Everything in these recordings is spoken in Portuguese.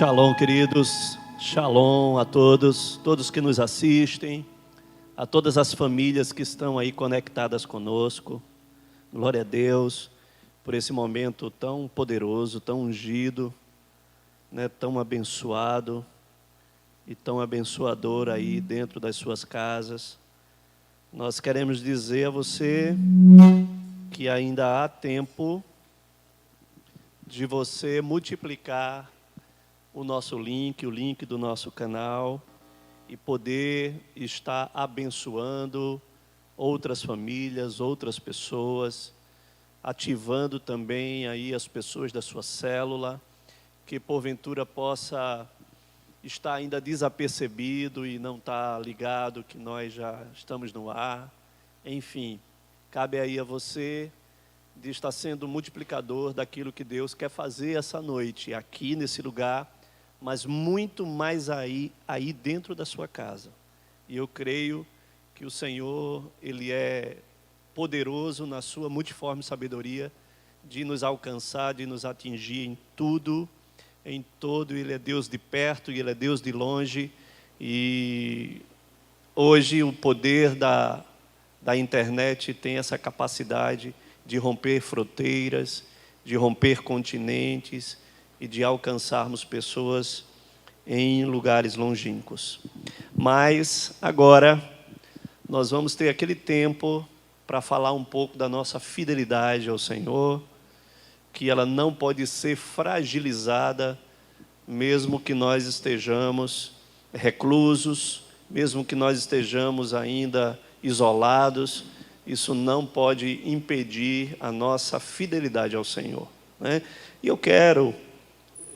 Shalom, queridos. Shalom a todos, todos que nos assistem, a todas as famílias que estão aí conectadas conosco. Glória a Deus por esse momento tão poderoso, tão ungido, né, tão abençoado e tão abençoador aí dentro das suas casas. Nós queremos dizer a você que ainda há tempo de você multiplicar o nosso link, o link do nosso canal, e poder estar abençoando outras famílias, outras pessoas, ativando também aí as pessoas da sua célula, que porventura possa estar ainda desapercebido e não estar ligado que nós já estamos no ar. Enfim, cabe aí a você de estar sendo multiplicador daquilo que Deus quer fazer essa noite, aqui nesse lugar, mas muito mais aí dentro da sua casa. E eu creio que o Senhor, Ele é poderoso na sua multiforme sabedoria de nos alcançar, de nos atingir em tudo, em todo. Ele é Deus de perto e Ele é Deus de longe. E hoje o poder da internet tem essa capacidade de romper fronteiras, de romper continentes e de alcançarmos pessoas em lugares longínquos. Mas agora nós vamos ter aquele tempo para falar um pouco da nossa fidelidade ao Senhor, que ela não pode ser fragilizada, mesmo que nós estejamos reclusos, mesmo que nós estejamos ainda isolados. Isso não pode impedir a nossa fidelidade ao Senhor, né? E eu quero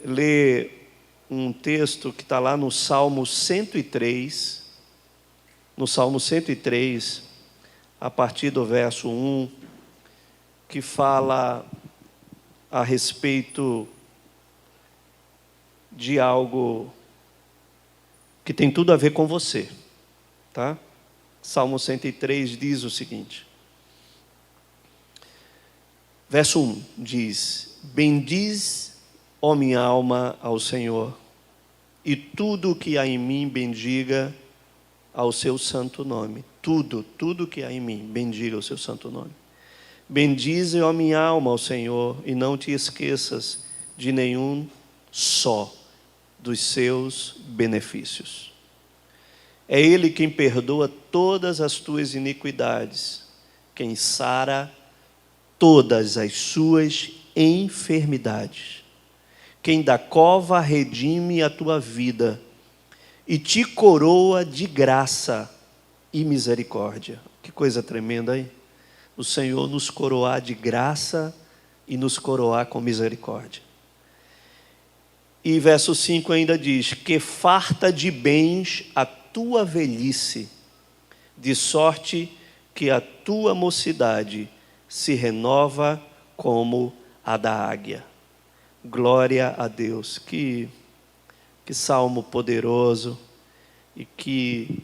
ler um texto que está lá no Salmo 103, a partir do verso 1, que fala a respeito de algo que tem tudo a ver com você, tá? Salmo 103 diz o seguinte, verso 1 diz: bendiz, ó minha alma, ao Senhor, e tudo o que há em mim bendiga ao seu santo nome. Tudo que há em mim bendiga o seu santo nome. Bendize, ó minha alma, ao Senhor, e não te esqueças de nenhum só dos seus benefícios. É Ele quem perdoa todas as tuas iniquidades, quem sara todas as suas enfermidades, quem da cova redime a tua vida e te coroa de graça e misericórdia. Que coisa tremenda, aí! O Senhor nos coroar de graça e nos coroar com misericórdia. E verso 5 ainda diz: que farta de bens a tua velhice, de sorte que a tua mocidade se renova como a da águia. Glória a Deus. Que salmo poderoso, e que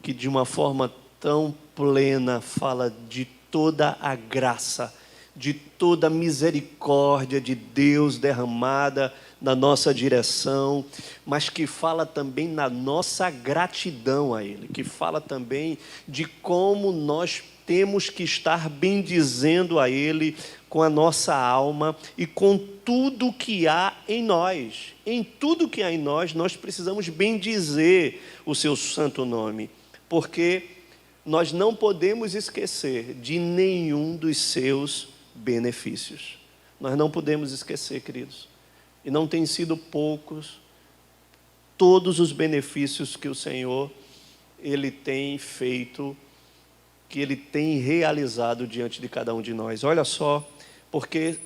de uma forma tão plena fala de toda a graça, de toda a misericórdia de Deus derramada na nossa direção, mas que fala também na nossa gratidão a Ele, que fala também de como nós temos que estar bendizendo a Ele com a nossa alma e com tudo que há em nós. Em tudo que há em nós, nós precisamos bendizer o seu santo nome, porque nós não podemos esquecer de nenhum dos seus benefícios. Nós não podemos esquecer, queridos. E não tem sido poucos todos os benefícios que o Senhor, Ele tem feito, que Ele tem realizado diante de cada um de nós. Olha só, porque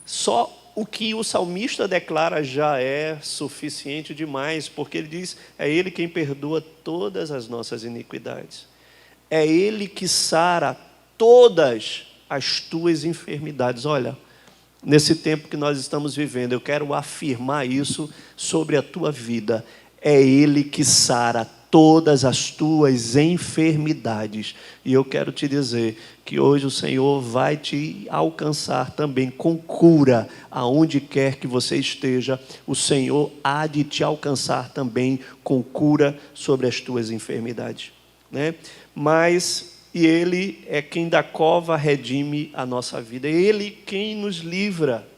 só o que o salmista declara já é suficiente demais, porque ele diz: é Ele quem perdoa todas as nossas iniquidades. É Ele que sara todas as tuas enfermidades. Olha, nesse tempo que nós estamos vivendo, eu quero afirmar isso sobre a tua vida. É Ele que sara todas as tuas enfermidades. E eu quero te dizer que hoje o Senhor vai te alcançar também com cura, aonde quer que você esteja, o Senhor há de te alcançar também com cura sobre as tuas enfermidades, né? E Ele é quem da cova redime a nossa vida, é Ele quem nos livra,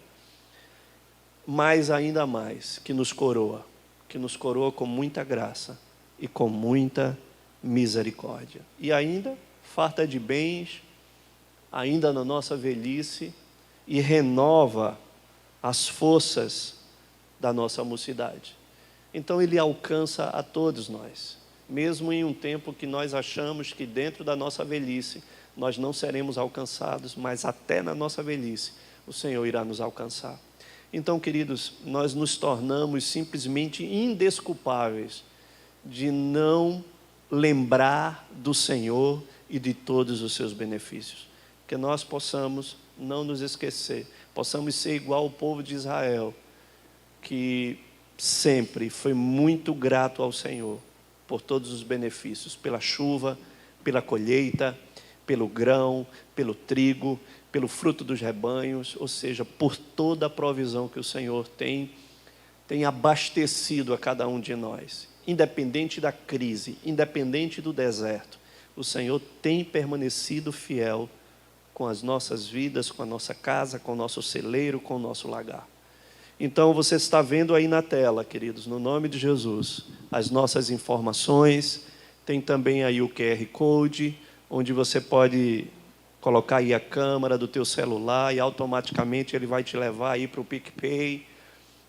mas ainda mais, que nos coroa com muita graça e com muita misericórdia. E ainda farta de bens, ainda na nossa velhice, e renova as forças da nossa mocidade. Então Ele alcança a todos nós, mesmo em um tempo que nós achamos que dentro da nossa velhice nós não seremos alcançados, mas até na nossa velhice o Senhor irá nos alcançar. Então, queridos, nós nos tornamos simplesmente indesculpáveis de não lembrar do Senhor e de todos os seus benefícios. Que nós possamos não nos esquecer, possamos ser igual ao povo de Israel, que sempre foi muito grato ao Senhor por todos os benefícios, pela chuva, pela colheita, pelo grão, pelo trigo, pelo fruto dos rebanhos, ou seja, por toda a provisão que o Senhor tem abastecido a cada um de nós. Independente da crise, independente do deserto, o Senhor tem permanecido fiel com as nossas vidas, com a nossa casa, com o nosso celeiro, com o nosso lagar. Então, você está vendo aí na tela, queridos, no nome de Jesus, as nossas informações. Tem também aí o QR Code, onde você pode colocar aí a câmera do teu celular e automaticamente ele vai te levar aí para o PicPay.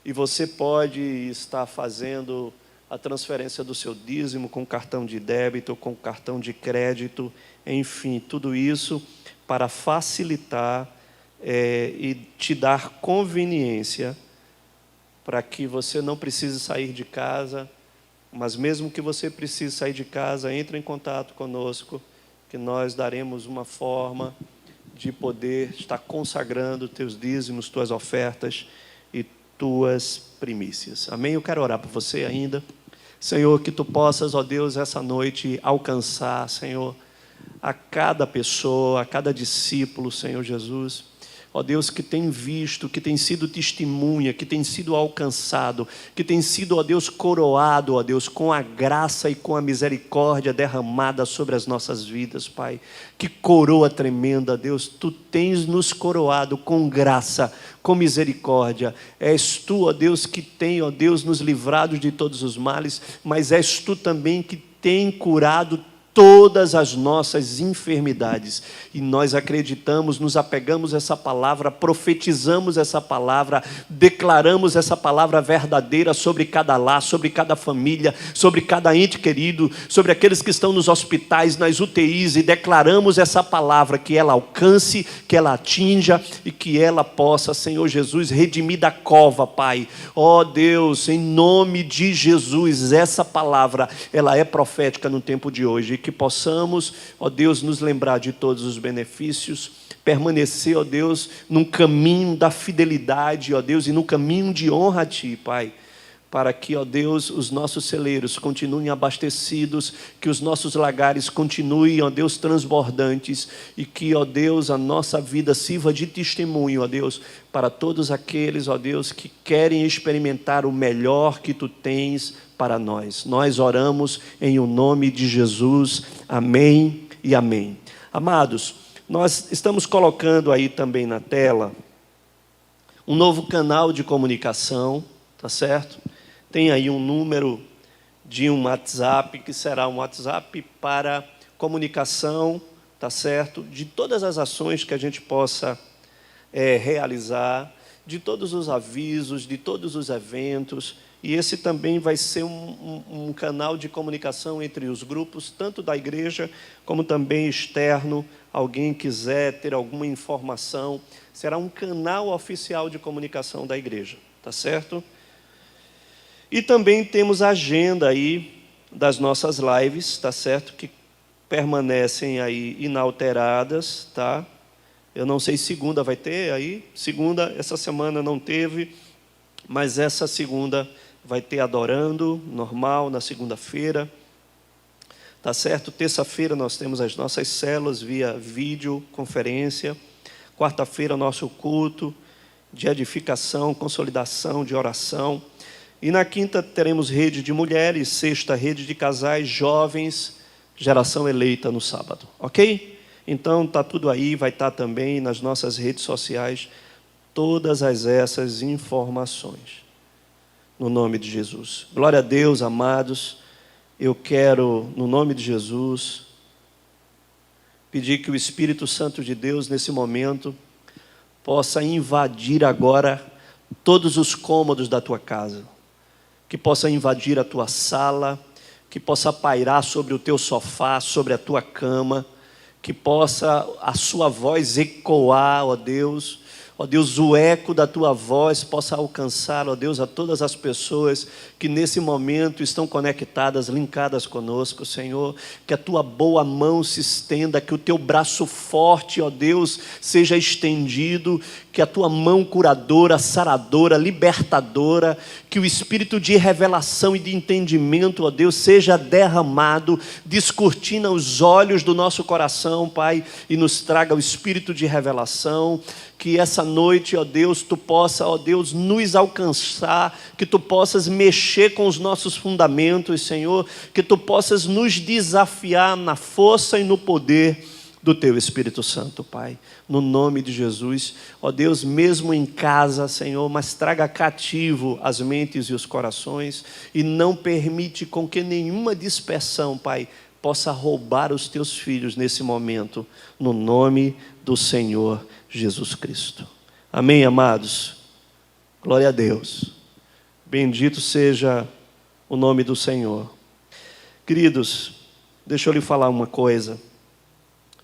E você pode estar fazendo a transferência do seu dízimo com cartão de débito, com cartão de crédito, enfim, tudo isso para facilitar e te dar conveniência para que você não precise sair de casa, mas mesmo que você precise sair de casa, entre em contato conosco, que nós daremos uma forma de poder estar consagrando teus dízimos, tuas ofertas e tuas primícias. Amém? Eu quero orar por você ainda. Senhor, que Tu possas, ó Deus, essa noite alcançar, Senhor, a cada pessoa, a cada discípulo, Senhor Jesus, ó Deus, que tem visto, que tem sido testemunha, que tem sido alcançado, que tem sido, ó Deus, coroado, ó Deus, com a graça e com a misericórdia derramada sobre as nossas vidas, Pai. Que coroa tremenda, Deus, Tu tens nos coroado com graça, com misericórdia. És Tu, ó Deus, que tem, ó Deus, nos livrado de todos os males, mas és Tu também que tem curado todas as nossas enfermidades, e nós acreditamos, nos apegamos a essa palavra, profetizamos essa palavra, declaramos essa palavra verdadeira sobre cada lar, sobre cada família, sobre cada ente querido, sobre aqueles que estão nos hospitais, nas UTIs, e declaramos essa palavra, que ela alcance, que ela atinja, e que ela possa, Senhor Jesus, redimir da cova, Pai. Ó Deus, em nome de Jesus, essa palavra, ela é profética no tempo de hoje, que possamos, ó Deus, nos lembrar de todos os benefícios, permanecer, ó Deus, num caminho da fidelidade, ó Deus, e num caminho de honra a Ti, Pai, para que, ó Deus, os nossos celeiros continuem abastecidos, que os nossos lagares continuem, ó Deus, transbordantes, e que, ó Deus, a nossa vida sirva de testemunho, ó Deus, para todos aqueles, ó Deus, que querem experimentar o melhor que Tu tens para nós. Nós oramos em o nome de Jesus. Amém e amém. Amados, nós estamos colocando aí também na tela um novo canal de comunicação, tá certo? Tem aí um número de um WhatsApp, que será um WhatsApp para comunicação, tá certo? De todas as ações que a gente possa realizar, de todos os avisos, de todos os eventos. E esse também vai ser um canal de comunicação entre os grupos, tanto da igreja, como também externo. Alguém quiser ter alguma informação, será um canal oficial de comunicação da igreja, tá certo? E também temos a agenda aí das nossas lives, tá certo? Que permanecem aí inalteradas, tá? Eu não sei, segunda vai ter aí? Segunda, essa semana não teve, mas essa segunda vai ter adorando, normal, na segunda-feira. Tá certo? Terça-feira nós temos as nossas células via videoconferência. Quarta-feira, nosso culto de edificação, consolidação, de oração. E na quinta teremos rede de mulheres, sexta rede de casais, jovens, geração eleita no sábado. Ok? Então tá tudo aí, vai estar também nas nossas redes sociais todas essas informações. No nome de Jesus. Glória a Deus, amados. Eu quero, no nome de Jesus, pedir que o Espírito Santo de Deus, nesse momento, possa invadir agora todos os cômodos da tua casa, que possa invadir a tua sala, que possa pairar sobre o teu sofá, sobre a tua cama, que possa a sua voz ecoar, ó Deus, o eco da tua voz possa alcançar, ó Deus, a todas as pessoas que nesse momento estão conectadas, linkadas conosco, Senhor, que a tua boa mão se estenda, que o teu braço forte, ó Deus, seja estendido, que a tua mão curadora, saradora, libertadora, que o espírito de revelação e de entendimento, ó Deus, seja derramado, descortina os olhos do nosso coração, Pai, e nos traga o espírito de revelação. Que essa noite, ó Deus, tu possa, ó Deus, nos alcançar, que tu possas mexer com os nossos fundamentos, Senhor, que tu possas nos desafiar na força e no poder do teu Espírito Santo, Pai, no nome de Jesus, ó Deus, mesmo em casa, Senhor, mas traga cativo as mentes e os corações, e não permite com que nenhuma dispersão, Pai, possa roubar os teus filhos nesse momento, no nome do Senhor Jesus Cristo. Amém, amados? Glória a Deus. Bendito seja o nome do Senhor. Queridos, deixa eu lhe falar uma coisa.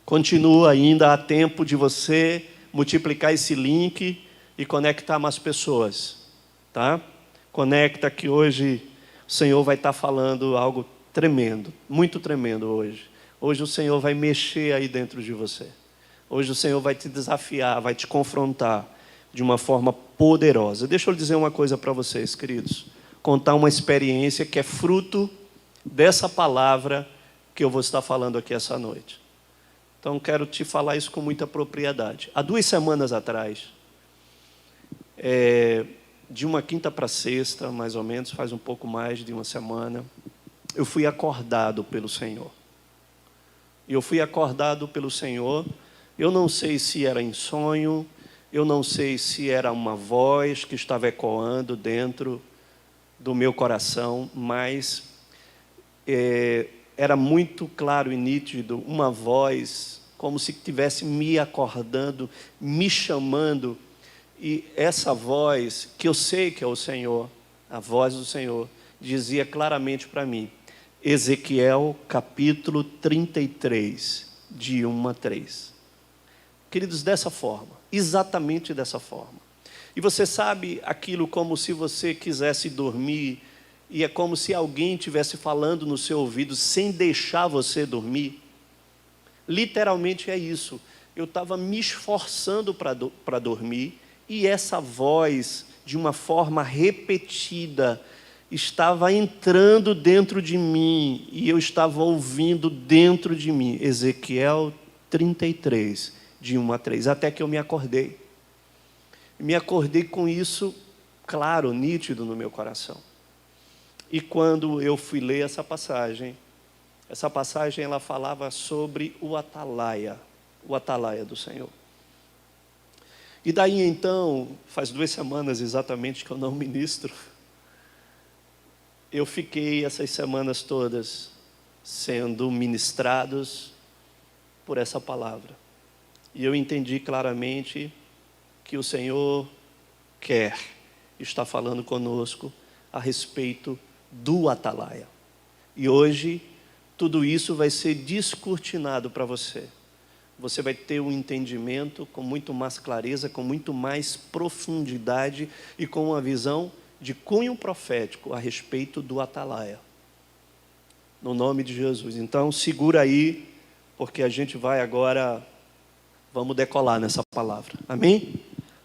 Continua ainda a tempo de você multiplicar esse link e conectar mais pessoas, tá? Conecta que hoje o Senhor vai estar falando algo tremendo, muito tremendo hoje. Hoje o Senhor vai mexer aí dentro de você. Hoje o Senhor vai te desafiar, vai te confrontar de uma forma poderosa. Deixa eu dizer uma coisa para vocês, queridos. Contar uma experiência que é fruto dessa palavra que eu vou estar falando aqui essa noite. Então quero te falar isso com muita propriedade. Há 2 semanas atrás, de uma quinta para sexta, mais ou menos, faz um pouco mais de uma semana, eu fui acordado pelo Senhor. E eu fui acordado pelo Senhor. Eu não sei se era em sonho, eu não sei se era uma voz que estava ecoando dentro do meu coração, mas era muito claro e nítido, uma voz como se estivesse me acordando, me chamando, e essa voz, que eu sei que é o Senhor, a voz do Senhor, dizia claramente para mim, Ezequiel capítulo 33, de 1 a 3. Queridos, dessa forma, exatamente dessa forma. E você sabe aquilo como se você quisesse dormir, e é como se alguém estivesse falando no seu ouvido sem deixar você dormir. Literalmente é isso. Eu estava me esforçando para dormir, e essa voz, de uma forma repetida, estava entrando dentro de mim, e eu estava ouvindo dentro de mim. Ezequiel 33, de 1 a 3, até que eu me acordei. Me acordei com isso, claro, nítido no meu coração. E quando eu fui ler essa passagem ela falava sobre o atalaia do Senhor. E daí então, faz 2 semanas exatamente que eu não ministro, eu fiquei essas semanas todas sendo ministrados por essa palavra. E eu entendi claramente que o Senhor está falando conosco a respeito do atalaia. E hoje, tudo isso vai ser descortinado para você. Você vai ter um entendimento com muito mais clareza, com muito mais profundidade e com uma visão de cunho profético a respeito do atalaia. No nome de Jesus. Então, segura aí, porque a gente vai agora... Vamos decolar nessa palavra. Amém?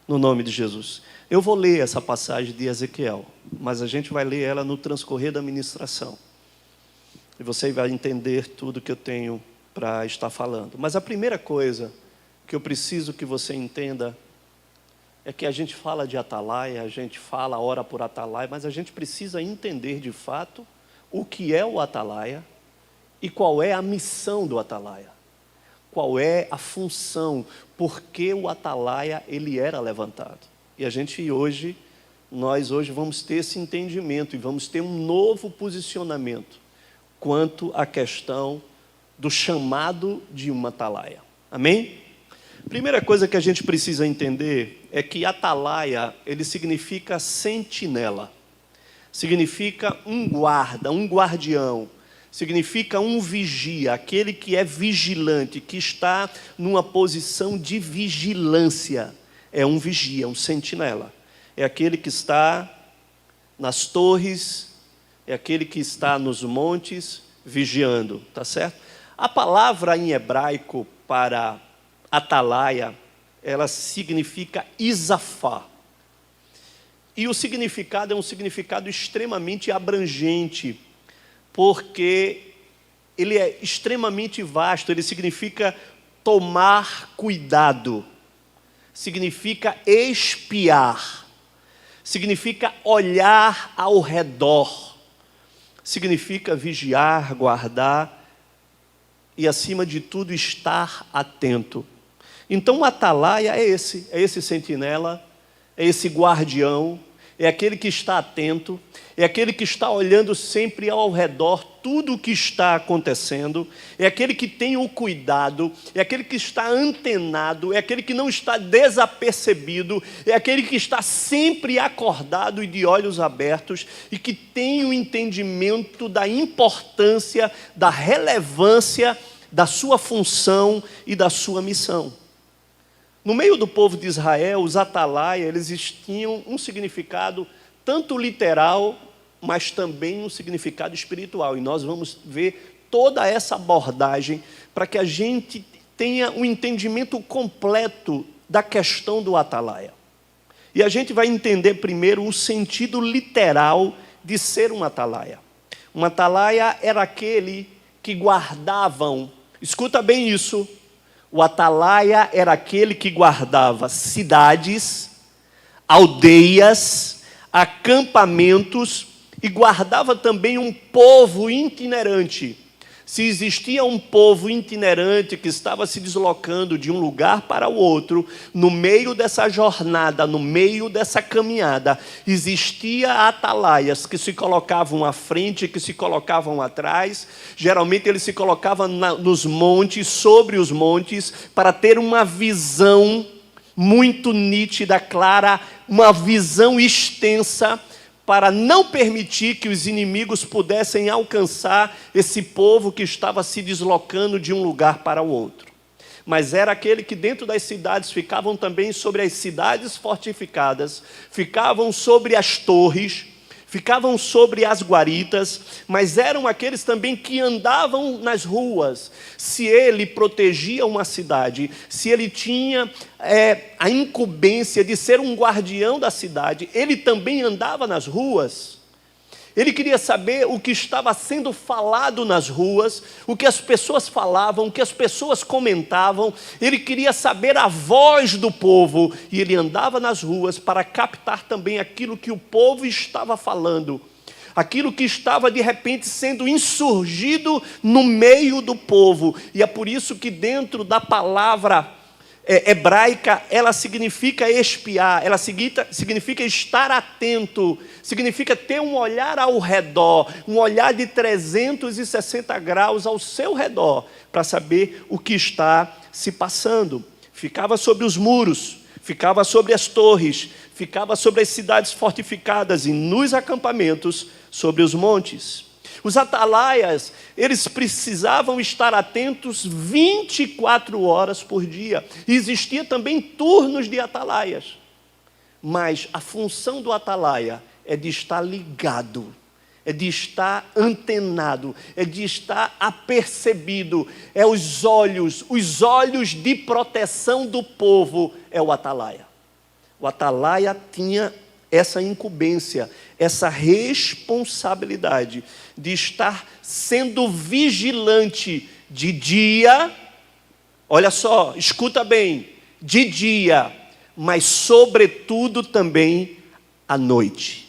No nome de Jesus. Eu vou ler essa passagem de Ezequiel, mas a gente vai ler ela no transcorrer da ministração. e você vai entender tudo que eu tenho para estar falando. Mas a primeira coisa que eu preciso que você entenda é que a gente fala de atalaia, a gente fala, ora por atalaia, mas a gente precisa entender de fato o que é o atalaia e qual é a missão do atalaia. Qual é a função, por que o atalaia ele era levantado. E nós hoje vamos ter esse entendimento e vamos ter um novo posicionamento quanto à questão do chamado de uma atalaia. Amém? Primeira coisa que a gente precisa entender é que atalaia, ele significa sentinela, significa um guarda, um guardião, significa um vigia, aquele que é vigilante, que está numa posição de vigilância. É um vigia, um sentinela. É aquele que está nas torres, é aquele que está nos montes vigiando, tá certo? A palavra em hebraico para atalaia, ela significa isafá. E o significado é um significado extremamente abrangente, porque ele é extremamente vasto, ele significa tomar cuidado, significa espiar, significa olhar ao redor, significa vigiar, guardar e, acima de tudo, estar atento. Então, o atalaia é esse sentinela, é esse guardião, é aquele que está atento, é aquele que está olhando sempre ao redor tudo o que está acontecendo, é aquele que tem o cuidado, é aquele que está antenado, é aquele que não está desapercebido, é aquele que está sempre acordado e de olhos abertos e que tem o entendimento da importância, da relevância da sua função e da sua missão. No meio do povo de Israel, os atalaia, eles tinham um significado tanto literal, mas também um significado espiritual. E nós vamos ver toda essa abordagem para que a gente tenha um entendimento completo da questão do atalaia. E a gente vai entender primeiro o sentido literal de ser um atalaia. Um atalaia era aquele que guardavam, escuta bem isso, o atalaia era aquele que guardava cidades, aldeias, acampamentos e guardava também um povo itinerante. Se existia um povo itinerante que estava se deslocando de um lugar para o outro, no meio dessa jornada, no meio dessa caminhada, existia atalaias que se colocavam à frente, que se colocavam atrás. Geralmente eles se colocavam nos montes, sobre os montes, para ter uma visão muito nítida, clara, uma visão extensa, para não permitir que os inimigos pudessem alcançar esse povo que estava se deslocando de um lugar para o outro. Mas era aquele que dentro das cidades ficavam também sobre as cidades fortificadas, ficavam sobre as torres, ficavam sobre as guaritas, mas eram aqueles também que andavam nas ruas. Se ele protegia uma cidade, se ele tinha a incumbência de ser um guardião da cidade, ele também andava nas ruas. Ele queria saber o que estava sendo falado nas ruas, o que as pessoas falavam, o que as pessoas comentavam. Ele queria saber a voz do povo e ele andava nas ruas para captar também aquilo que o povo estava falando, aquilo que estava de repente sendo insurgido no meio do povo. E é por isso que dentro da palavra hebraica, ela significa espiar, ela significa estar atento, significa ter um olhar ao redor, um olhar de 360 graus ao seu redor, para saber o que está se passando. Ficava sobre os muros, ficava sobre as torres, ficava sobre as cidades fortificadas e nos acampamentos sobre os montes. Os atalaias, eles precisavam estar atentos 24 horas por dia. E existia também turnos de atalaias. Mas a função do atalaia é de estar ligado, é de estar antenado, é de estar apercebido. É os olhos de proteção do povo, é o atalaia. O atalaia tinha essa incumbência, essa responsabilidade de estar sendo vigilante de dia, olha só, escuta bem, de dia, mas sobretudo também à noite.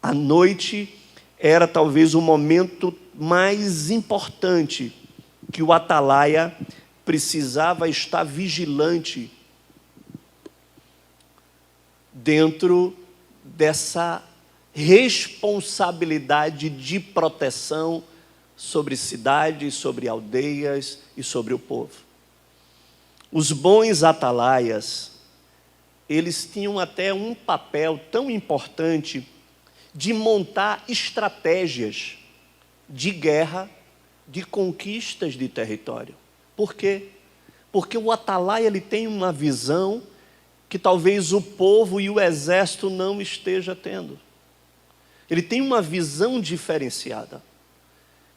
A noite era talvez o momento mais importante que o atalaia precisava estar vigilante dentro dessa responsabilidade de proteção sobre cidades, sobre aldeias e sobre o povo. Os bons atalaias, eles tinham até um papel tão importante de montar estratégias de guerra, de conquistas de território. Por quê? Porque o atalaia ele tem uma visão que talvez o povo e o exército não estejam tendo. Ele tem uma visão diferenciada.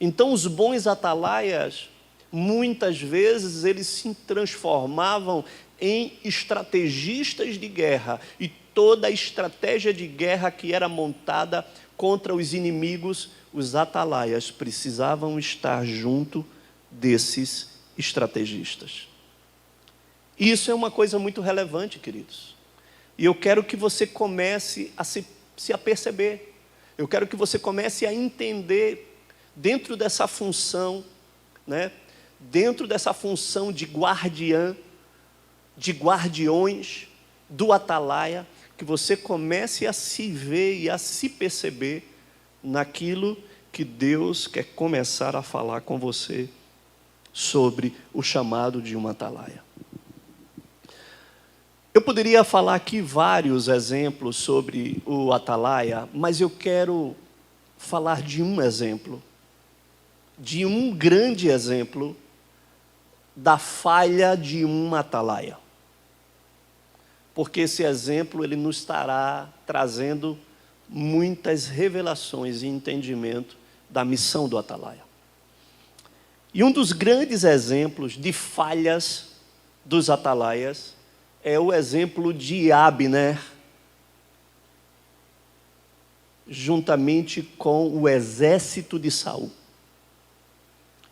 Então, os bons atalaias, muitas vezes, eles se transformavam em estrategistas de guerra. E toda a estratégia de guerra que era montada contra os inimigos, os atalaias precisavam estar junto desses estrategistas. Isso é uma coisa muito relevante, queridos. E eu quero que você comece a se aperceber. Eu quero que você comece a entender dentro dessa função, né? Dentro dessa função de guardiã, de guardiões do atalaia, que você comece a se ver e a se perceber naquilo que Deus quer começar a falar com você sobre o chamado de uma atalaia. Eu poderia falar aqui vários exemplos sobre o atalaia, mas eu quero falar de um exemplo, de um grande exemplo da falha de um atalaia. Porque esse exemplo ele nos estará trazendo muitas revelações e entendimento da missão do atalaia. E um dos grandes exemplos de falhas dos atalaias é o exemplo de Abner, juntamente com o exército de Saul.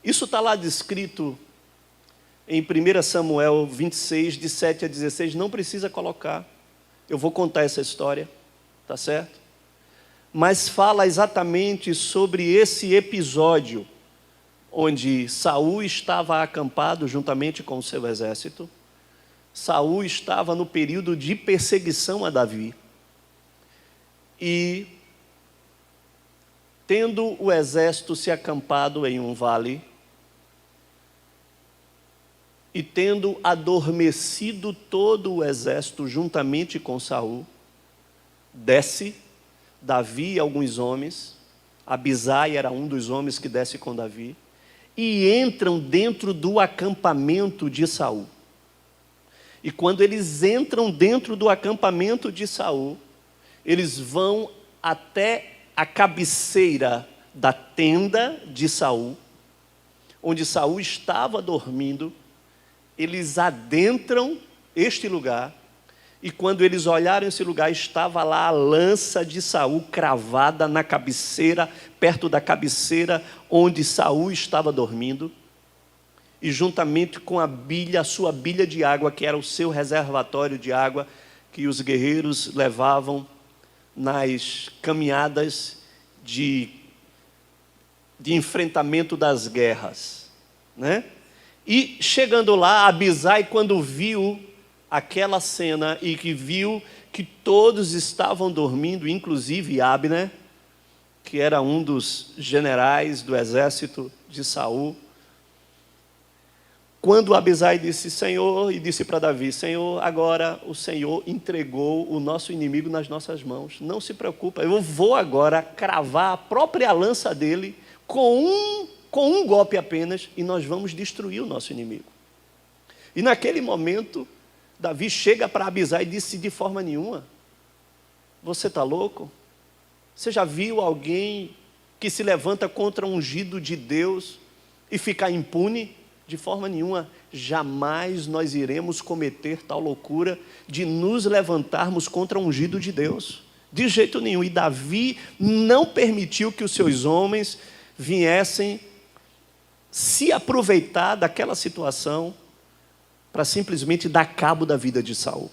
Isso está lá descrito em 1 Samuel 26, de 7 a 16, não precisa colocar, eu vou contar essa história, tá certo? Mas fala exatamente sobre esse episódio, onde Saul estava acampado juntamente com o seu exército. Saul estava no período de perseguição a Davi. E, tendo o exército se acampado em um vale, e tendo adormecido todo o exército juntamente com Saul, desce Davi e alguns homens, Abisai era um dos homens que desce com Davi, e entram dentro do acampamento de Saul. E quando eles entram dentro do acampamento de Saul, eles vão até a cabeceira da tenda de Saul, onde Saul estava dormindo. Eles adentram este lugar, e quando eles olharam esse lugar, estava lá a lança de Saul cravada na cabeceira, perto da cabeceira onde Saul estava dormindo, e juntamente com a sua bilha de água, que era o seu reservatório de água, que os guerreiros levavam nas caminhadas de enfrentamento das guerras, né? E chegando lá, Abisai, quando viu aquela cena e que viu que todos estavam dormindo, inclusive Abner, que era um dos generais do exército de Saul, quando Abisai disse, Senhor, e disse para Davi, Senhor, agora o Senhor entregou o nosso inimigo nas nossas mãos, não se preocupa, eu vou agora cravar a própria lança dele com um golpe apenas, e nós vamos destruir o nosso inimigo. E naquele momento, Davi chega para Abisai e disse, de forma nenhuma, você está louco? Você já viu alguém que se levanta contra o ungido de Deus e ficar impune? De forma nenhuma, jamais nós iremos cometer tal loucura de nos levantarmos contra o ungido de Deus. De jeito nenhum. E Davi não permitiu que os seus homens viessem se aproveitar daquela situação para simplesmente dar cabo da vida de Saul.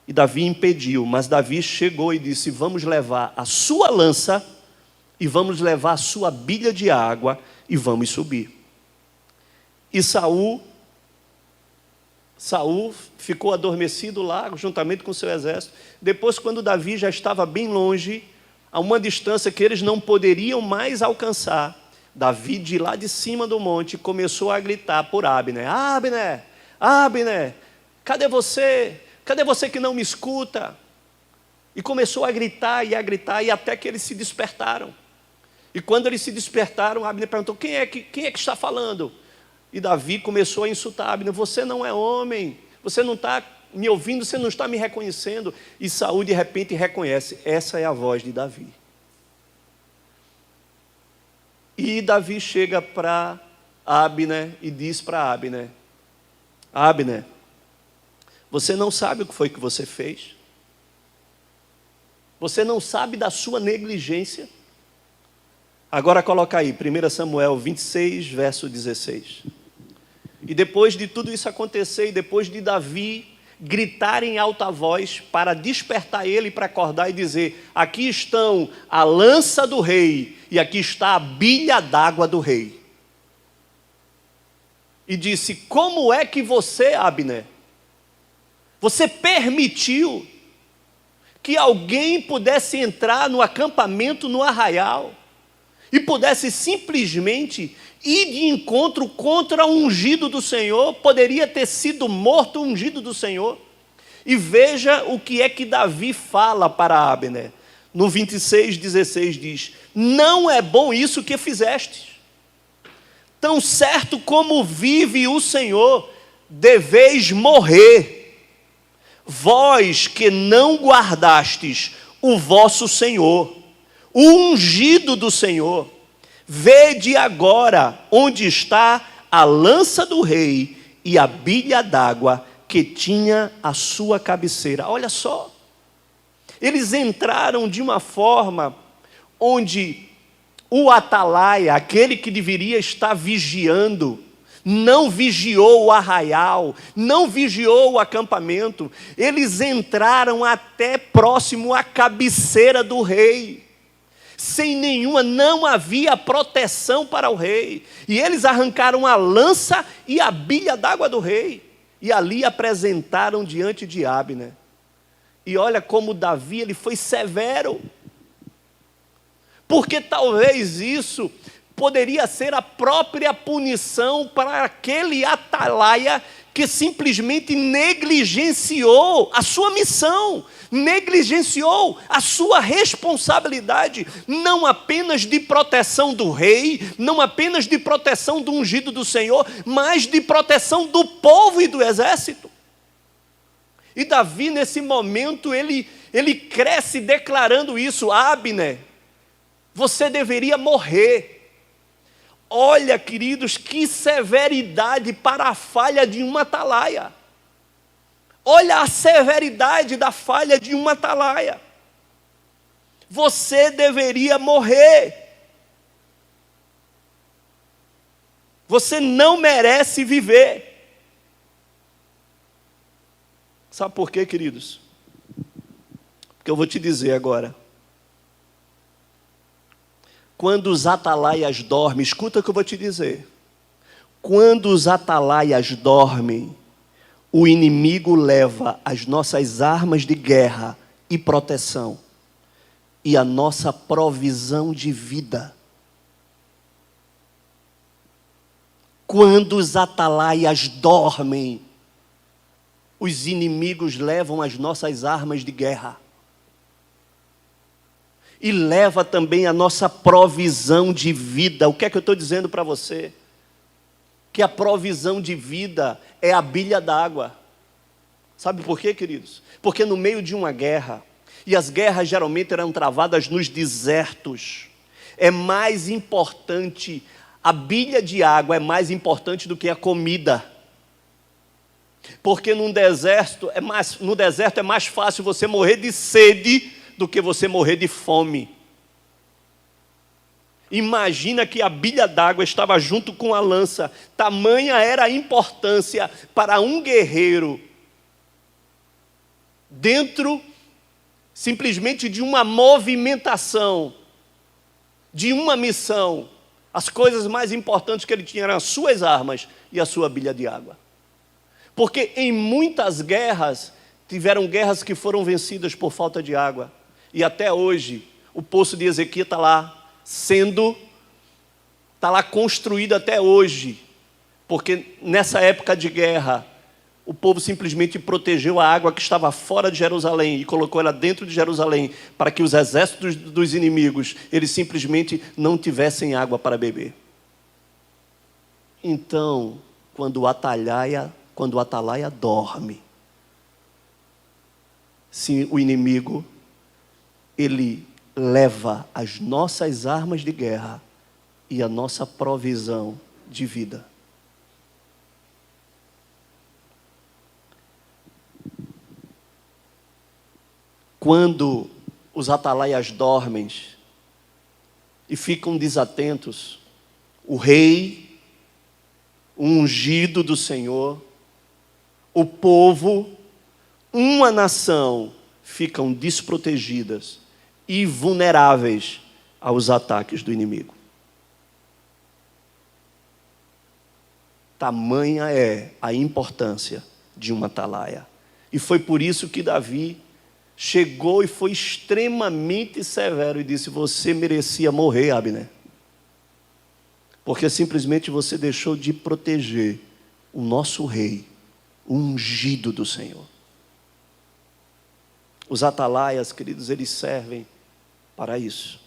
E Davi impediu, mas Davi chegou e disse: vamos levar a sua lança e vamos levar a sua bilha de água e vamos subir. E Saul ficou adormecido lá, juntamente com o seu exército. Depois, quando Davi já estava bem longe, a uma distância que eles não poderiam mais alcançar, Davi, de lá de cima do monte, começou a gritar por Abner: Abner, Abner, cadê você? Cadê você que não me escuta? E começou a gritar, e até que eles se despertaram. E quando eles se despertaram, Abner perguntou: quem é que está falando? E Davi começou a insultar Abner: você não é homem, você não está me ouvindo, você não está me reconhecendo. E Saul de repente reconhece: essa é a voz de Davi. E Davi chega para Abner e diz para Abner: Abner, você não sabe o que foi que você fez? Você não sabe da sua negligência? Agora coloca aí, 1 Samuel 26, verso 16. E depois de tudo isso acontecer, e depois de Davi gritar em alta voz para despertar ele, para acordar e dizer: aqui estão a lança do rei e aqui está a bilha d'água do rei. E disse: como é que você, Abner, você permitiu que alguém pudesse entrar no acampamento, no arraial, e pudesse simplesmente ir de encontro contra o ungido do Senhor? Poderia ter sido morto o ungido do Senhor. E veja o que é que Davi fala para Abner. No 26:16 diz: não é bom isso que fizestes. Tão certo como vive o Senhor, deveis morrer, vós que não guardastes o vosso Senhor, o ungido do Senhor. Vede agora onde está a lança do rei e a bilha d'água que tinha a sua cabeceira. Olha só, eles entraram de uma forma onde o atalaia, aquele que deveria estar vigiando, não vigiou o arraial, não vigiou o acampamento. Eles entraram até próximo à cabeceira do rei, sem nenhuma, não havia proteção para o rei. E eles arrancaram a lança e a bilha d'água do rei, e ali apresentaram diante de Abner. E olha como Davi, ele foi severo, porque talvez isso poderia ser a própria punição para aquele atalaia que simplesmente negligenciou a sua missão, negligenciou a sua responsabilidade, não apenas de proteção do rei, não apenas de proteção do ungido do Senhor, mas de proteção do povo e do exército. E Davi, nesse momento, ele cresce declarando isso: Abner, você deveria morrer. Olha, queridos, que severidade para a falha de uma atalaia. Olha a severidade da falha de uma atalaia. Você deveria morrer. Você não merece viver. Sabe por quê, queridos? Porque eu vou te dizer agora. Quando os atalaias dormem, escuta o que eu vou te dizer. Quando os atalaias dormem, o inimigo leva as nossas armas de guerra e proteção e a nossa provisão de vida. Quando os atalaias dormem, os inimigos levam as nossas armas de guerra. E leva também a nossa provisão de vida. O que é que eu estou dizendo para você? Que a provisão de vida é a bilha d'água. Sabe por quê, queridos? Porque no meio de uma guerra, e as guerras geralmente eram travadas nos desertos, é mais importante, a bilha de água é mais importante do que a comida. Porque no deserto é mais fácil você morrer de sede do que você morrer de fome. Imagina que a bilha d'água estava junto com a lança. Tamanha era a importância para um guerreiro dentro simplesmente de uma movimentação, de uma missão. As coisas mais importantes que ele tinha eram as suas armas e a sua bilha de água. Porque em muitas guerras, tiveram guerras que foram vencidas por falta de água. E até hoje, o poço de Ezequiel está lá está lá construído até hoje. Porque nessa época de guerra, o povo simplesmente protegeu a água que estava fora de Jerusalém e colocou ela dentro de Jerusalém, para que os exércitos dos inimigos, eles simplesmente não tivessem água para beber. Então, quando o atalaia dorme, se o inimigo, ele leva as nossas armas de guerra e a nossa provisão de vida. Quando os atalaias dormem e ficam desatentos, o rei, o ungido do Senhor, o povo, uma nação, ficam desprotegidas e vulneráveis aos ataques do inimigo. Tamanha é a importância de uma atalaia. E foi por isso que Davi chegou e foi extremamente severo e disse: você merecia morrer, Abner, porque simplesmente você deixou de proteger o nosso rei, o ungido do Senhor. Os atalaias, queridos, eles servem para isso.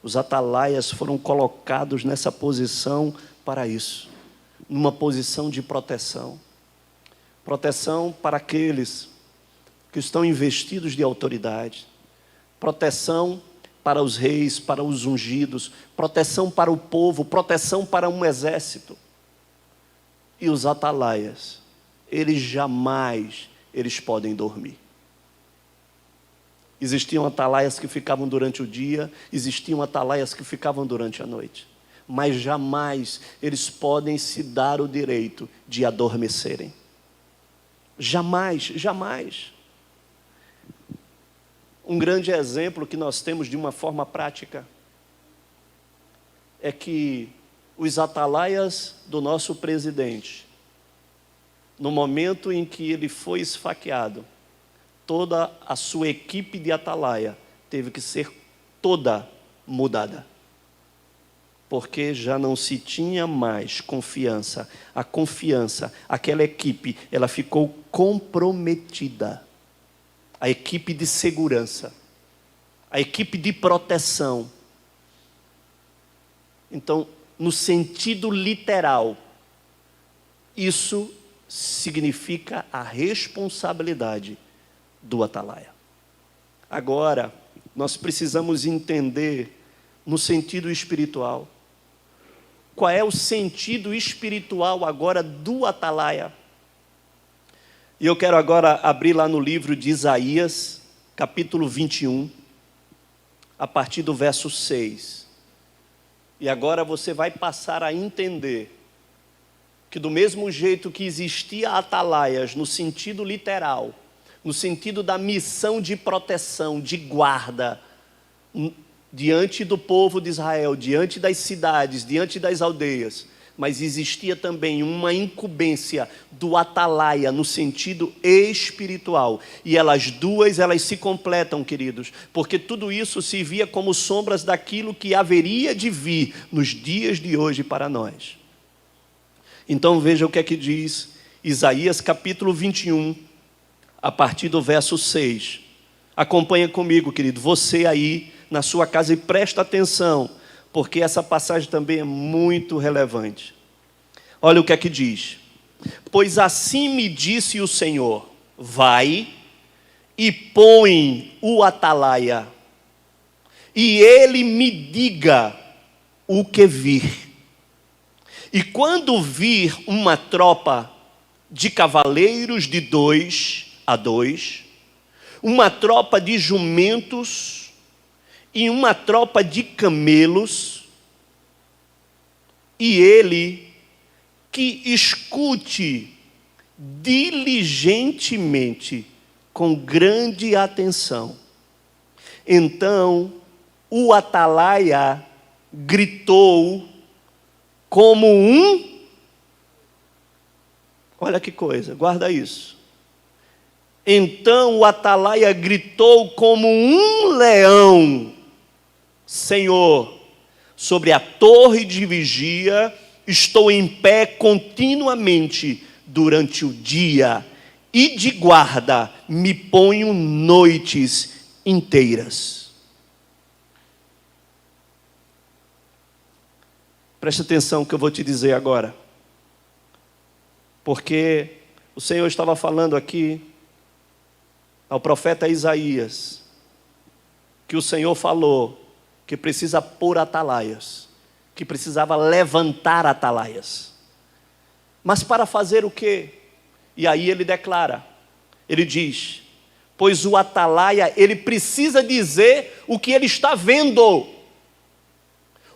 Os atalaias foram colocados nessa posição para isso, numa posição de proteção. Proteção para aqueles que estão investidos de autoridade, proteção para os reis, para os ungidos, proteção para o povo, proteção para um exército. E os atalaias, eles podem dormir. Existiam atalaias que ficavam durante o dia, existiam atalaias que ficavam durante a noite, mas jamais eles podem se dar o direito de adormecerem. Jamais, jamais. Um grande exemplo que nós temos de uma forma prática é que os atalaias do nosso presidente, no momento em que ele foi esfaqueado, toda a sua equipe de atalaia teve que ser toda mudada, porque já não se tinha mais confiança. A confiança, aquela equipe, ela ficou comprometida. A equipe de segurança, a equipe de proteção. Então, no sentido literal, isso significa a responsabilidade do atalaia. Agora, nós precisamos entender no sentido espiritual. Qual é o sentido espiritual agora do atalaia? E eu quero agora abrir lá no livro de Isaías, capítulo 21, a partir do verso 6. E agora você vai passar a entender que do mesmo jeito que existia atalaias no sentido literal, no sentido da missão de proteção, de guarda, diante do povo de Israel, diante das cidades, diante das aldeias, mas existia também uma incumbência do atalaia no sentido espiritual. E elas se completam, queridos, porque tudo isso se via como sombras daquilo que haveria de vir nos dias de hoje para nós. Então veja o que é que diz Isaías capítulo 21, a partir do verso 6. Acompanha comigo, querido, você aí na sua casa, e presta atenção, porque essa passagem também é muito relevante. Olha o que é que diz: pois assim me disse o Senhor, vai e põe o atalaia, e ele me diga o que vir. E quando vir uma tropa de cavaleiros de 2 a 2, uma tropa de jumentos e uma tropa de camelos, e ele que escute diligentemente, com grande atenção. Então o atalaia gritou como um... Olha que coisa, guarda isso. Então o atalaia gritou como um leão: Senhor, sobre a torre de vigia estou em pé continuamente durante o dia, e de guarda me ponho noites inteiras. Preste atenção que eu vou te dizer agora, porque o Senhor estava falando aqui ao profeta Isaías, que o Senhor falou que precisa pôr atalaias, que precisava levantar atalaias. Mas para fazer o quê? E aí ele declara, ele diz: pois o atalaia, ele precisa dizer o que ele está vendo.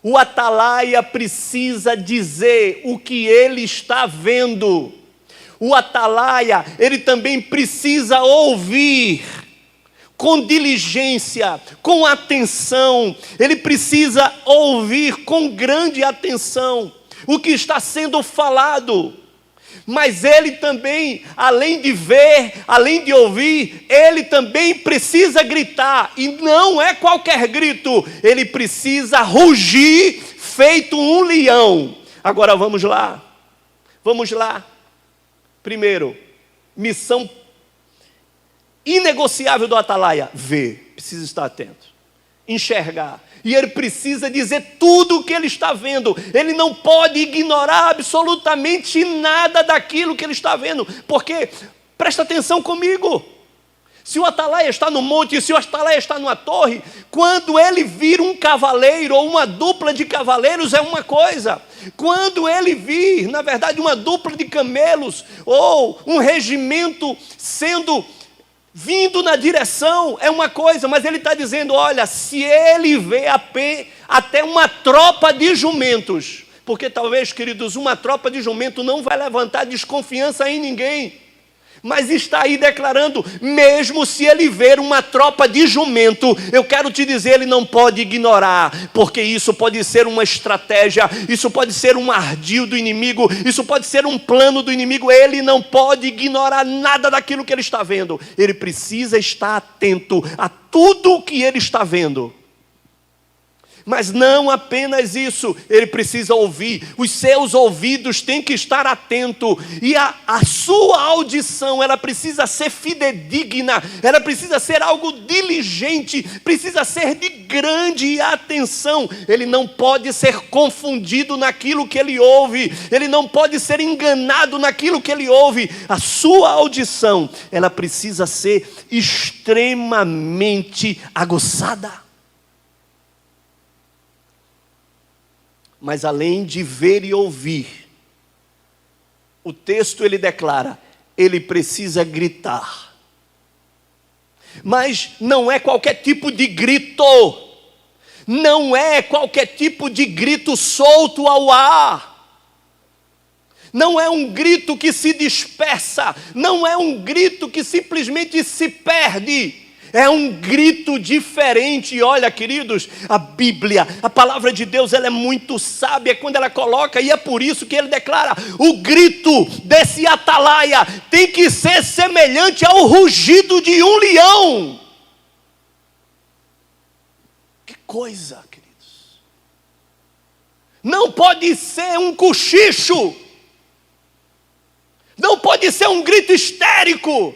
O atalaia precisa dizer o que ele está vendo. O atalaia, ele também precisa ouvir com diligência, com atenção. Ele precisa ouvir com grande atenção o que está sendo falado. Mas ele também, além de ver, além de ouvir, ele também precisa gritar. E não é qualquer grito, ele precisa rugir feito um leão. Agora vamos lá. Primeiro, missão inegociável do atalaia: ver, precisa estar atento, enxergar. E ele precisa dizer tudo o que ele está vendo. Ele não pode ignorar absolutamente nada daquilo que ele está vendo. Porque, presta atenção comigo, se o atalaia está no monte, se o atalaia está numa torre, quando ele vir um cavaleiro ou uma dupla de cavaleiros é uma coisa. Quando ele vir, na verdade, uma dupla de camelos ou um regimento vindo na direção é uma coisa, mas ele está dizendo: olha, se ele vê até uma tropa de jumentos, porque talvez, queridos, uma tropa de jumento não vai levantar desconfiança em ninguém, mas está aí declarando, mesmo se ele ver uma tropa de jumento, eu quero te dizer, ele não pode ignorar, porque isso pode ser uma estratégia, isso pode ser um ardil do inimigo, isso pode ser um plano do inimigo. Ele não pode ignorar nada daquilo que ele está vendo. Ele precisa estar atento a tudo o que ele está vendo. Mas não apenas isso, ele precisa ouvir. Os seus ouvidos têm que estar atentos. E a sua audição, ela precisa ser fidedigna. Ela precisa ser algo diligente. Precisa ser de grande atenção. Ele não pode ser confundido naquilo que ele ouve. Ele não pode ser enganado naquilo que ele ouve. A sua audição, ela precisa ser extremamente aguçada. Mas além de ver e ouvir, o texto ele declara, ele precisa gritar. Mas não é qualquer tipo de grito. Não é qualquer tipo de grito solto ao ar. Não é um grito que se dispersa. Não é um grito que simplesmente se perde. É um grito diferente. E olha, queridos, a Bíblia, a palavra de Deus, ela é muito sábia quando ela coloca, e é por isso que ele declara, o grito desse atalaia tem que ser semelhante ao rugido de um leão. Que coisa, queridos. Não pode ser um cochicho. Não pode ser um grito histérico.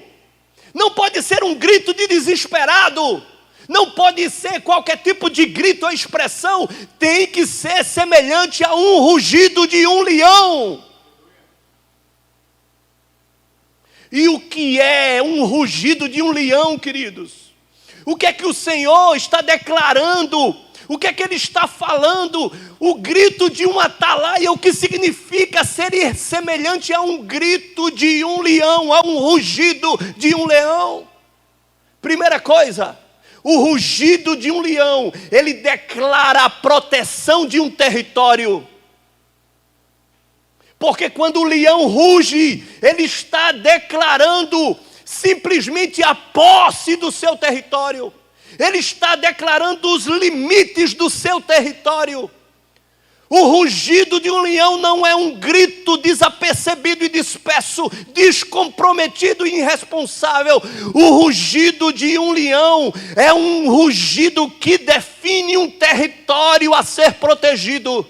Não pode ser um grito de desesperado. Não pode ser qualquer tipo de grito ou expressão. Tem que ser semelhante a um rugido de um leão. E o que é um rugido de um leão, queridos? O que é que o Senhor está declarando? O que é que ele está falando? O grito de um atalaia, o que significa ser semelhante a um grito de um leão, a um rugido de um leão. Primeira coisa, o rugido de um leão, ele declara a proteção de um território. Porque quando o leão ruge, ele está declarando simplesmente a posse do seu território. Ele está declarando os limites do seu território. O rugido de um leão não é um grito desapercebido e disperso, descomprometido e irresponsável. O rugido de um leão é um rugido que define um território a ser protegido.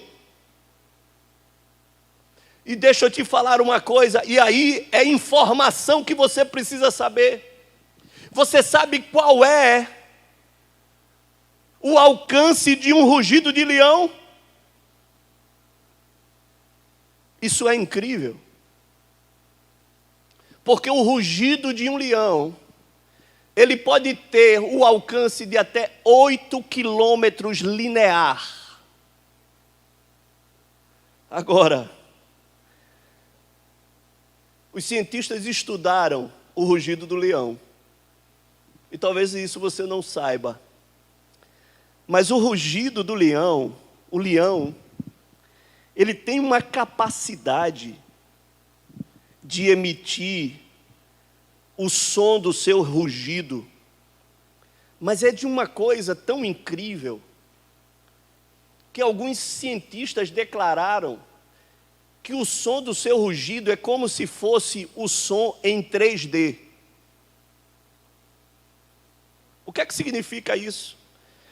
E deixa eu te falar uma coisa, e aí é informação que você precisa saber. Você sabe qual é o alcance de um rugido de leão? Isso é incrível. Porque o rugido de um leão, ele pode ter o alcance de até 8 quilômetros linear. Agora, os cientistas estudaram o rugido do leão. E talvez isso você não saiba. Mas o rugido do leão, o leão, ele tem uma capacidade de emitir o som do seu rugido. Mas é de uma coisa tão incrível que alguns cientistas declararam que o som do seu rugido é como se fosse o som em 3D. O que é que significa isso?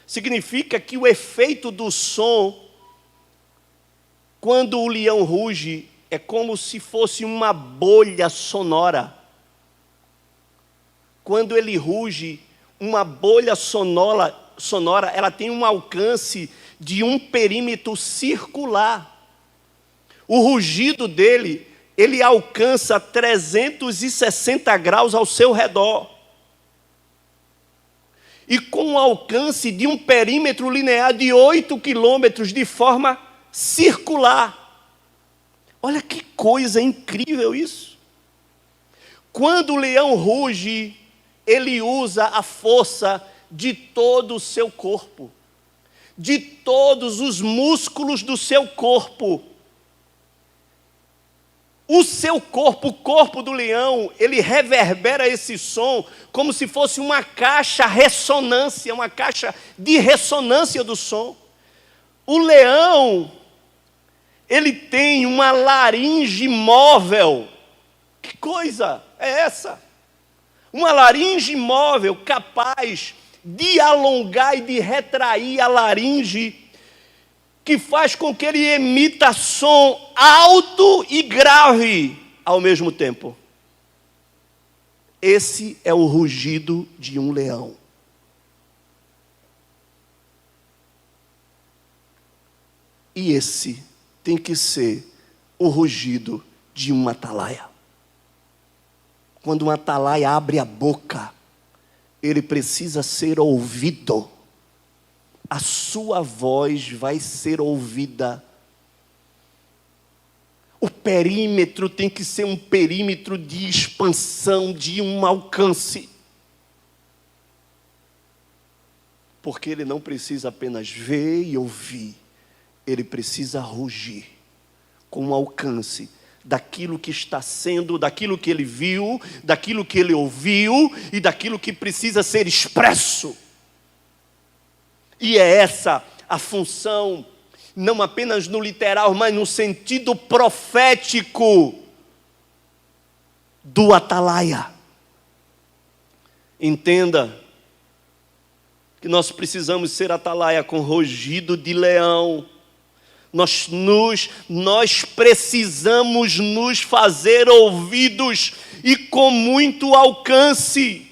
Significa que o efeito do som, quando o leão ruge, é como se fosse uma bolha sonora. Quando ele ruge, uma bolha sonora, ela tem um alcance de um perímetro circular. O rugido dele, ele alcança 360 graus ao seu redor. E com um alcance de um perímetro linear de 8 quilômetros de forma circular. Olha que coisa incrível isso. Quando o leão ruge, ele usa a força de todo o seu corpo, de todos os músculos do seu corpo. O seu corpo, o corpo do leão, ele reverbera esse som como se fosse uma caixa ressonância, uma caixa de ressonância do som. O leão, ele tem uma laringe móvel. Que coisa é essa? Uma laringe móvel capaz de alongar e de retrair a laringe, que faz com que ele emita som alto e grave ao mesmo tempo. Esse é o rugido de um leão. E esse tem que ser o rugido de um atalaia. Quando um atalaia abre a boca, ele precisa ser ouvido. A sua voz vai ser ouvida. O perímetro tem que ser um perímetro de expansão, de um alcance. Porque ele não precisa apenas ver e ouvir, ele precisa rugir com um alcance daquilo que está sendo, daquilo que ele viu, daquilo que ele ouviu e daquilo que precisa ser expresso. E é essa a função, não apenas no literal, mas no sentido profético do atalaia. Entenda que nós precisamos ser atalaia com rugido de leão. Nós precisamos nos fazer ouvidos e com muito alcance.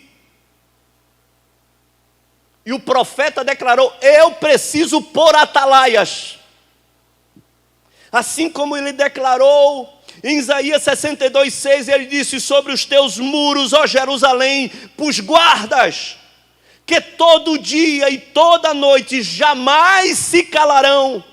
E o profeta declarou: eu preciso pôr atalaias. Assim como ele declarou em Isaías 62:6, ele disse: sobre os teus muros, ó Jerusalém, pus guardas, que todo dia e toda noite jamais se calarão.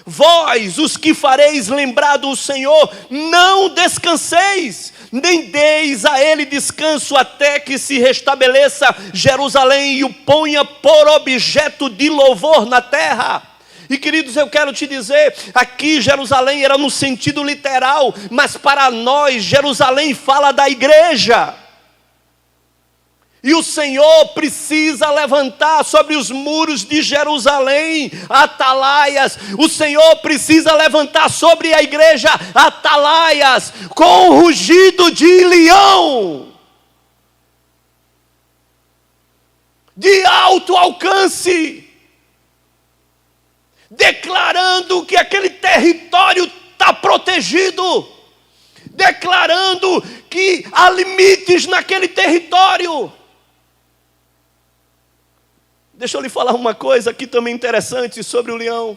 Vós, os que fareis lembrar do Senhor, não descanseis, nem deis a ele descanso até que se restabeleça Jerusalém e o ponha por objeto de louvor na terra. E queridos, eu quero te dizer, aqui Jerusalém era no sentido literal, mas para nós Jerusalém fala da igreja. E o Senhor precisa levantar sobre os muros de Jerusalém atalaias. O Senhor precisa levantar sobre a igreja atalaias com o rugido de leão, de alto alcance, declarando que aquele território está protegido, declarando que há limites naquele território. Deixa eu lhe falar uma coisa aqui também interessante sobre o leão.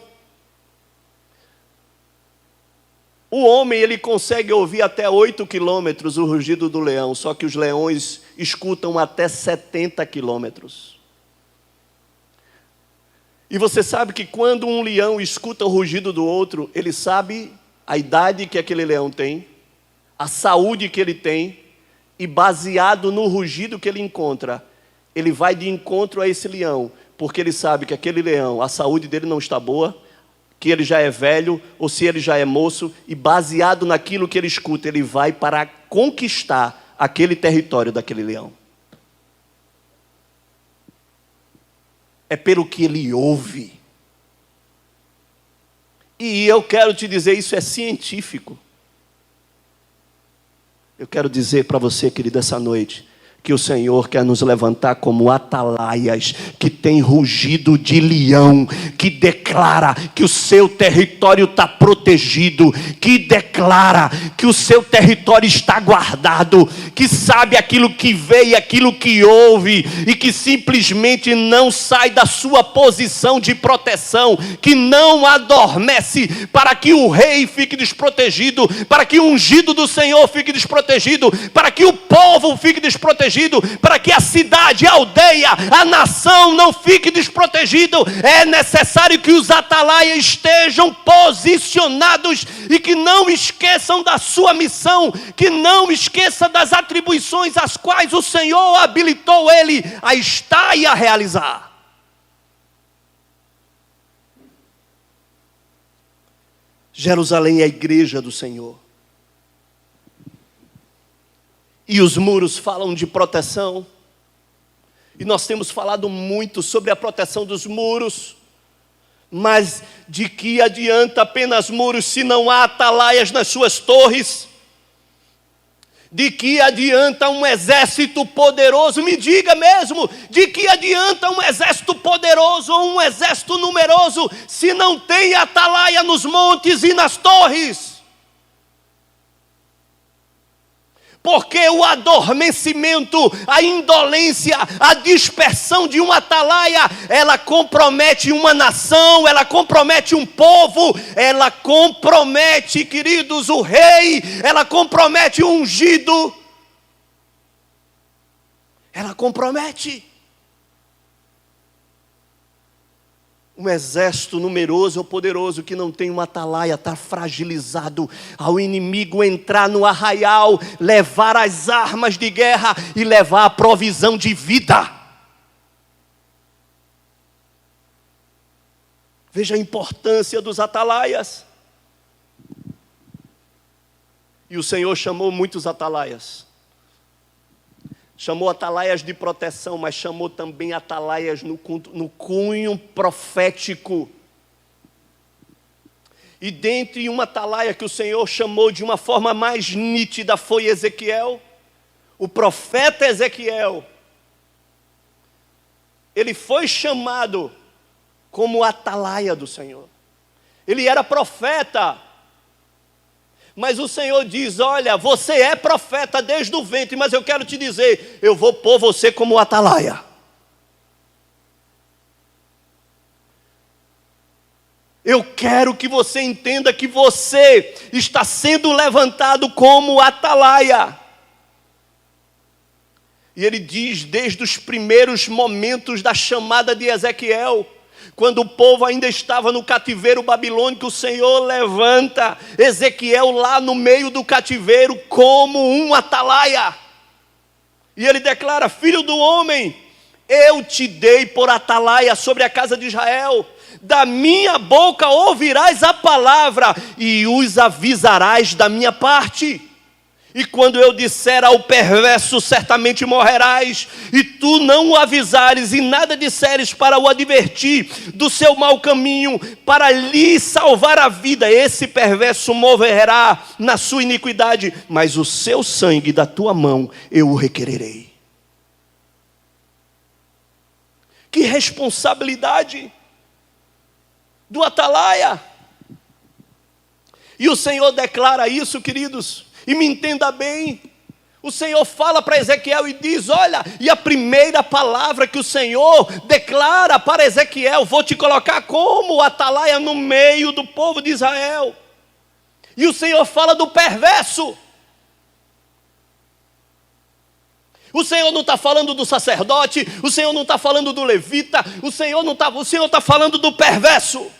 O homem, ele consegue ouvir até 8 quilômetros o rugido do leão, só que os leões escutam até 70 quilômetros. E você sabe que quando um leão escuta o rugido do outro, ele sabe a idade que aquele leão tem, a saúde que ele tem, e baseado no rugido que ele encontra, ele vai de encontro a esse leão, porque ele sabe que aquele leão, a saúde dele não está boa, que ele já é velho, ou se ele já é moço, e baseado naquilo que ele escuta, ele vai para conquistar aquele território daquele leão. É pelo que ele ouve. E eu quero te dizer, isso é científico. Eu quero dizer para você, querido, essa noite, que o Senhor quer nos levantar como atalaias, que tem rugido de leão, que declara que o seu território está protegido, que declara que o seu território está guardado, que sabe aquilo que vê e aquilo que ouve, e que simplesmente não sai da sua posição de proteção, que não adormece para que o rei fique desprotegido, para que o ungido do Senhor fique desprotegido, para que o povo fique desprotegido, para que a cidade, a aldeia, a nação não fique desprotegido. É necessário que os atalaias estejam posicionados e que não esqueçam da sua missão, que não esqueça das atribuições às quais o Senhor habilitou ele a estar e a realizar. Jerusalém é a igreja do Senhor. E os muros falam de proteção. E nós temos falado muito sobre a proteção dos muros. Mas de que adianta apenas muros se não há atalaias nas suas torres? De que adianta um exército poderoso? Me diga mesmo, de que adianta um exército poderoso ou um exército numeroso se não tem atalaia nos montes e nas torres? Porque o adormecimento, a indolência, a dispersão de um atalaia, ela compromete uma nação, ela compromete um povo, ela compromete, queridos, o rei, ela compromete o ungido, ela compromete. Um exército numeroso ou poderoso que não tem uma atalaia está fragilizado. Ao inimigo entrar no arraial, levar as armas de guerra e levar a provisão de vida. Veja a importância dos atalaias. E o Senhor chamou muitos atalaias. Chamou atalaias de proteção, mas chamou também atalaias no cunho profético. E dentre uma atalaia que o Senhor chamou de uma forma mais nítida foi Ezequiel. O profeta Ezequiel. Ele foi chamado como atalaia do Senhor. Ele era profeta. Mas o Senhor diz, olha, você é profeta desde o ventre, mas eu quero te dizer, eu vou pôr você como atalaia. Eu quero que você entenda que você está sendo levantado como atalaia. E ele diz, desde os primeiros momentos da chamada de Ezequiel, Quando o povo ainda estava no cativeiro babilônico, o Senhor levanta Ezequiel lá no meio do cativeiro como um atalaia. E ele declara: filho do homem, eu te dei por atalaia sobre a casa de Israel. Da minha boca ouvirás a palavra e os avisarás da minha parte. E quando eu disser ao perverso, certamente morrerás, e tu não o avisares e nada disseres para o advertir do seu mau caminho, para lhe salvar a vida, esse perverso morrerá na sua iniquidade, mas o seu sangue da tua mão eu o requererei. Que responsabilidade do atalaia! E o Senhor declara isso, queridos. E me entenda bem, o Senhor fala para Ezequiel e diz: olha, e a primeira palavra que o Senhor declara para Ezequiel: vou te colocar como atalaia no meio do povo de Israel. E o Senhor fala do perverso. O Senhor não está falando do sacerdote, o Senhor não está falando do levita, o Senhor está falando do perverso.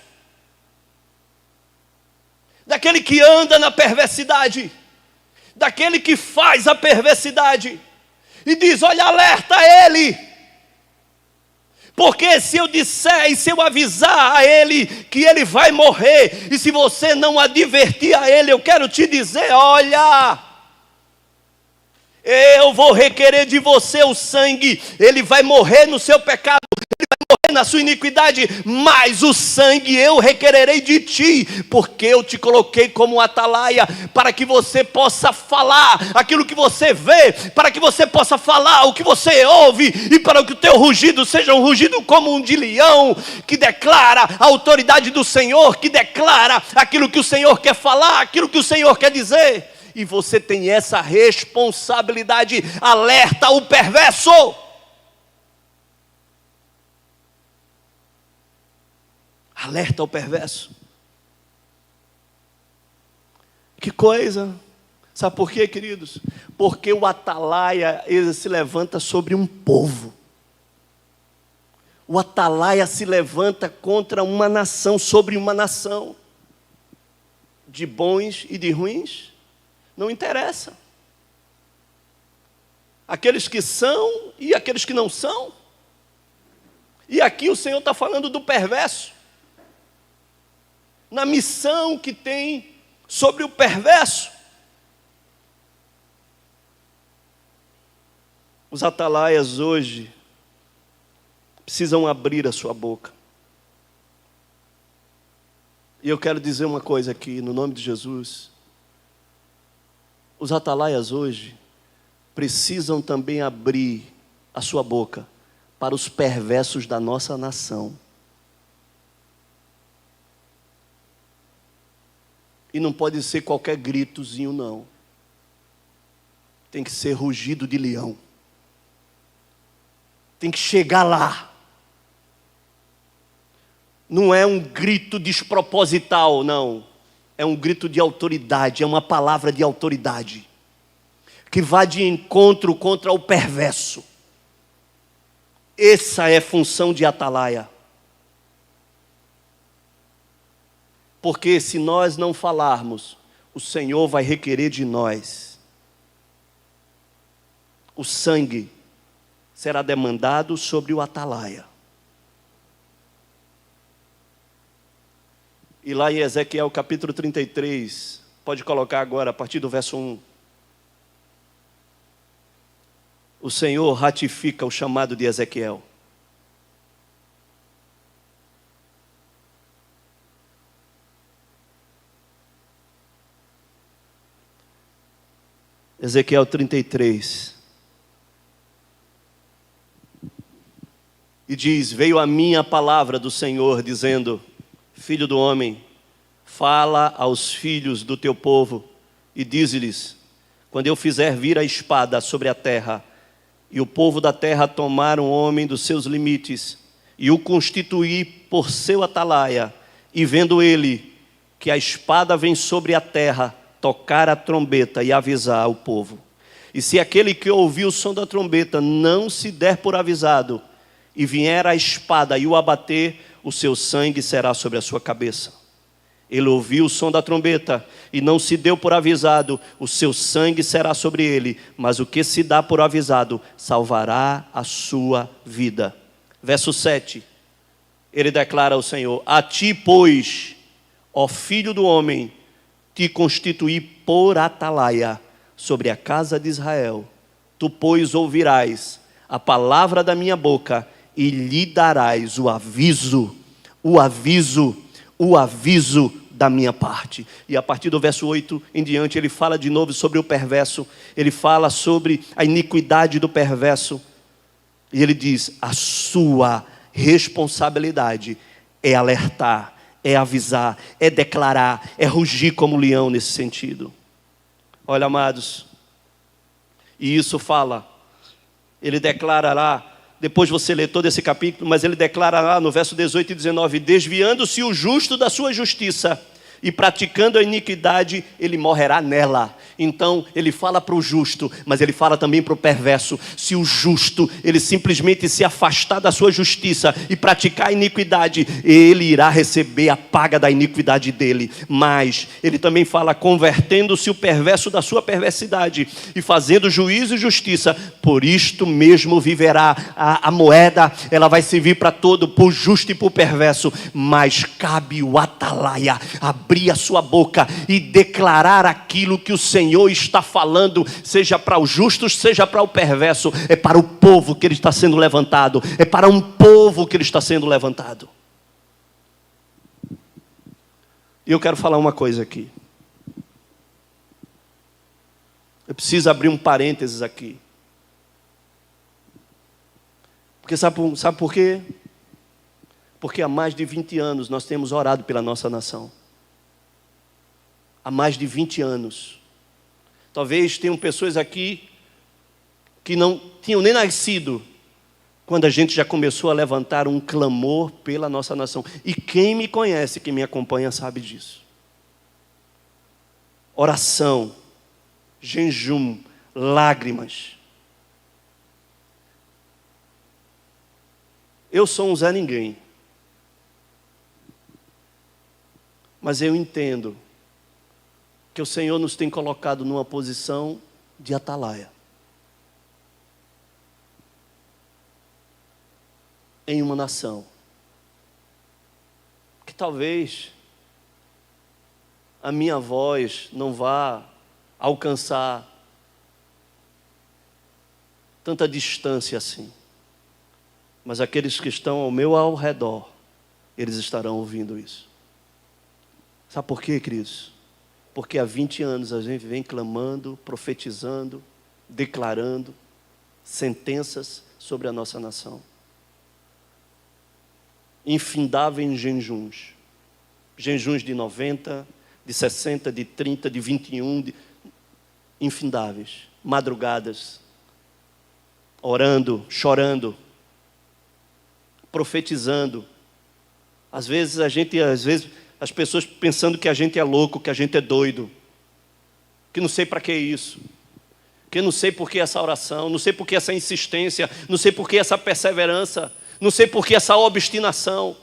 Daquele que anda na perversidade. Daquele que faz a perversidade. E diz: olha, alerta ele. Porque se eu disser e se eu avisar a ele que ele vai morrer, e se você não advertir a ele, eu quero te dizer: olha, eu vou requerer de você o sangue. Ele vai morrer no seu pecado, ele vai morrer na sua iniquidade, mas o sangue eu requererei de ti, porque eu te coloquei como atalaia, para que você possa falar aquilo que você vê, para que você possa falar o que você ouve, e para que o teu rugido seja um rugido como um de leão, que declara a autoridade do Senhor, que declara aquilo que o Senhor quer falar, aquilo que o Senhor quer dizer. E você tem essa responsabilidade. Alerta o perverso. Alerta o perverso. Que coisa. Sabe por quê, queridos? Porque o atalaia, ele se levanta sobre um povo. O atalaia se levanta contra uma nação, sobre uma nação. De bons e de ruins, não interessa. Aqueles que são e aqueles que não são. E aqui o Senhor está falando do perverso. Na missão que tem sobre o perverso. Os atalaias hoje precisam abrir a sua boca. E eu quero dizer uma coisa aqui, no nome de Jesus. Os atalaias hoje precisam também abrir a sua boca para os perversos da nossa nação. E não pode ser qualquer gritozinho, não. Tem que ser rugido de leão. Tem que chegar lá. Não é um grito desproposital, não. É um grito de autoridade, é uma palavra de autoridade. Que vai de encontro contra o perverso. Essa é a função de atalaia. Porque se nós não falarmos, o Senhor vai requerer de nós. O sangue será demandado sobre o atalaia. E lá em Ezequiel capítulo 33, pode colocar agora, a partir do verso 1. O Senhor ratifica o chamado de Ezequiel. Ezequiel 33. E diz: veio a mim a palavra do Senhor, dizendo: filho do homem, fala aos filhos do teu povo, e dize-lhes: quando eu fizer vir a espada sobre a terra, e o povo da terra tomar um homem dos seus limites, e o constituir por seu atalaia, e vendo ele que a espada vem sobre a terra, tocar a trombeta e avisar o povo. E se aquele que ouviu o som da trombeta não se der por avisado, e vier a espada e o abater, o seu sangue será sobre a sua cabeça. Ele ouviu o som da trombeta e não se deu por avisado, o seu sangue será sobre ele, mas o que se dá por avisado salvará a sua vida. Verso 7, ele declara ao Senhor: a ti, pois, ó filho do homem, te constituí por atalaia sobre a casa de Israel. Tu, pois, ouvirás a palavra da minha boca e lhe darás o aviso da minha parte. E a partir do verso 8 em diante, ele fala de novo sobre o perverso, ele fala sobre a iniquidade do perverso, e ele diz: a sua responsabilidade é alertar, é avisar, é declarar, é rugir como leão nesse sentido. Olha, amados, e isso fala, ele declara lá, depois você lê todo esse capítulo, mas ele declara lá no verso 18 e 19: desviando-se o justo da sua justiça e praticando a iniquidade, ele morrerá nela. Então ele fala para o justo, mas ele fala também para o perverso. Se o justo, ele simplesmente se afastar da sua justiça e praticar a iniquidade, ele irá receber a paga da iniquidade dele. Mas ele também fala: convertendo-se o perverso da sua perversidade e fazendo juízo e justiça, por isto mesmo viverá. A moeda, ela vai servir para todo, para o justo e para o perverso, mas cabe o atalaia abrir a sua boca e declarar aquilo que o Senhor está falando, seja para os justos, seja para o perverso. É para o povo que ele está sendo levantado, é para um povo que ele está sendo levantado. E eu quero falar uma coisa aqui. Eu preciso abrir um parênteses aqui. Porque sabe por quê? Porque há mais de 20 anos nós temos orado pela nossa nação. Há mais de 20 anos. Talvez tenham pessoas aqui que não tinham nem nascido quando a gente já começou a levantar um clamor pela nossa nação. E quem me conhece, quem me acompanha, sabe disso. Oração, jejum, lágrimas. Eu sou um Zé Ninguém. Mas eu entendo que o Senhor nos tem colocado numa posição de atalaia. Em uma nação que talvez a minha voz não vá alcançar tanta distância assim. Mas aqueles que estão ao redor, eles estarão ouvindo isso. Sabe por quê, queridos? Porque há 20 anos a gente vem clamando, profetizando, declarando sentenças sobre a nossa nação. Infindáveis jejuns. Jejuns de 90, de 60, de 30, de 21, infindáveis. Madrugadas, orando, chorando, profetizando. Às vezes as pessoas pensando que a gente é louco, que a gente é doido, que não sei para que isso, que não sei por que essa oração, não sei por que essa insistência, não sei por que essa perseverança, não sei por que essa obstinação.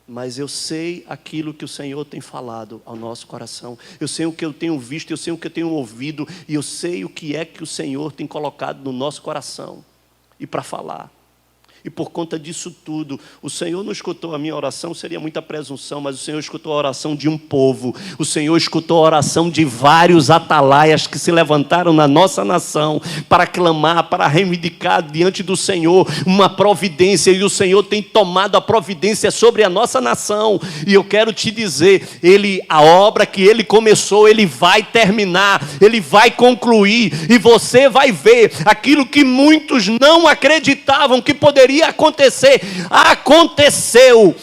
Mas eu sei aquilo que o Senhor tem falado ao nosso coração. Eu sei o que eu tenho visto, eu sei o que eu tenho ouvido, e eu sei o que é que o Senhor tem colocado no nosso coração e para falar. E por conta disso tudo, o Senhor não escutou a minha oração, seria muita presunção, mas o Senhor escutou a oração de um povo. O Senhor escutou a oração de vários atalaias que se levantaram na nossa nação para clamar, para reivindicar diante do Senhor uma providência. E o Senhor tem tomado a providência sobre a nossa nação. E eu quero te dizer, a obra que Ele começou, Ele vai terminar, Ele vai concluir. E você vai ver aquilo que muitos não acreditavam que poderia acontecer. Aconteceu.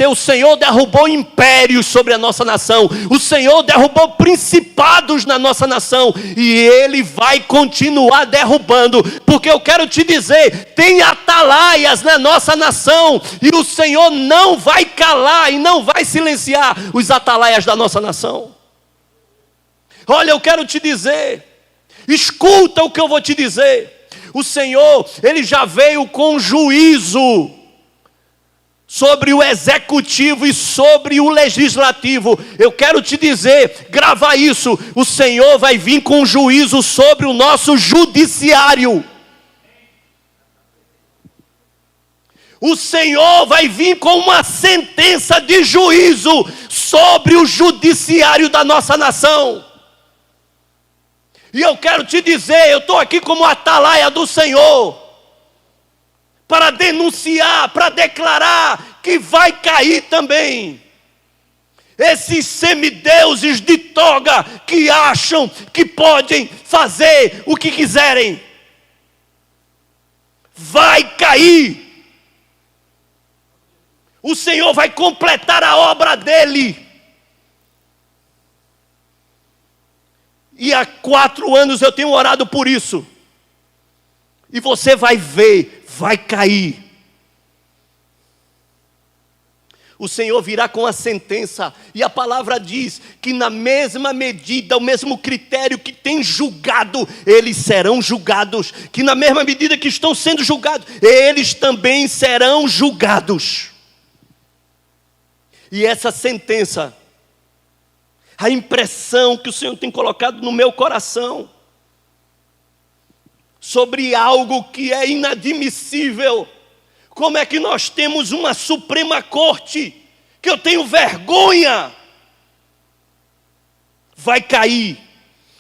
O Senhor derrubou impérios sobre a nossa nação. O Senhor derrubou principados na nossa nação. E Ele vai continuar derrubando. Porque eu quero te dizer, tem atalaias na nossa nação. E o Senhor não vai calar e não vai silenciar os atalaias da nossa nação. Olha, eu quero te dizer, escuta o que eu vou te dizer. O Senhor, Ele já veio com juízo sobre o executivo e sobre o legislativo. Eu quero te dizer, grava isso, o Senhor vai vir com juízo sobre o nosso judiciário. O Senhor vai vir com uma sentença de juízo sobre o judiciário da nossa nação. E eu quero te dizer, eu estou aqui como atalaia do Senhor, para denunciar, para declarar que vai cair também esses semideuses de toga que acham que podem fazer o que quiserem. Vai cair. O Senhor vai completar a obra dele. E há 4 anos eu tenho orado por isso. E você vai ver, vai cair. O Senhor virá com a sentença. E a palavra diz que na mesma medida, o mesmo critério que tem julgado, eles serão julgados. Que na mesma medida que estão sendo julgados, eles também serão julgados. E essa sentença, a impressão que o Senhor tem colocado no meu coração, sobre algo que é inadmissível. Como é que nós temos uma Suprema Corte, que eu tenho vergonha? Vai cair.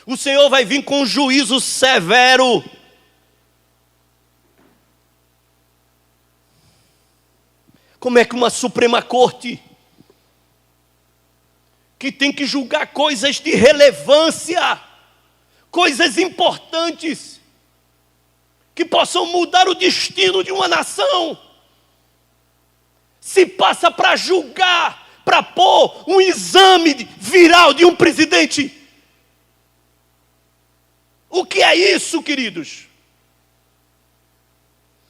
O Senhor vai vir com um juízo severo. Como é que uma Suprema Corte, que tem que julgar coisas de relevância, coisas importantes, que possam mudar o destino de uma nação, se passa para julgar, para pôr um exame viral de um presidente? O que é isso, queridos?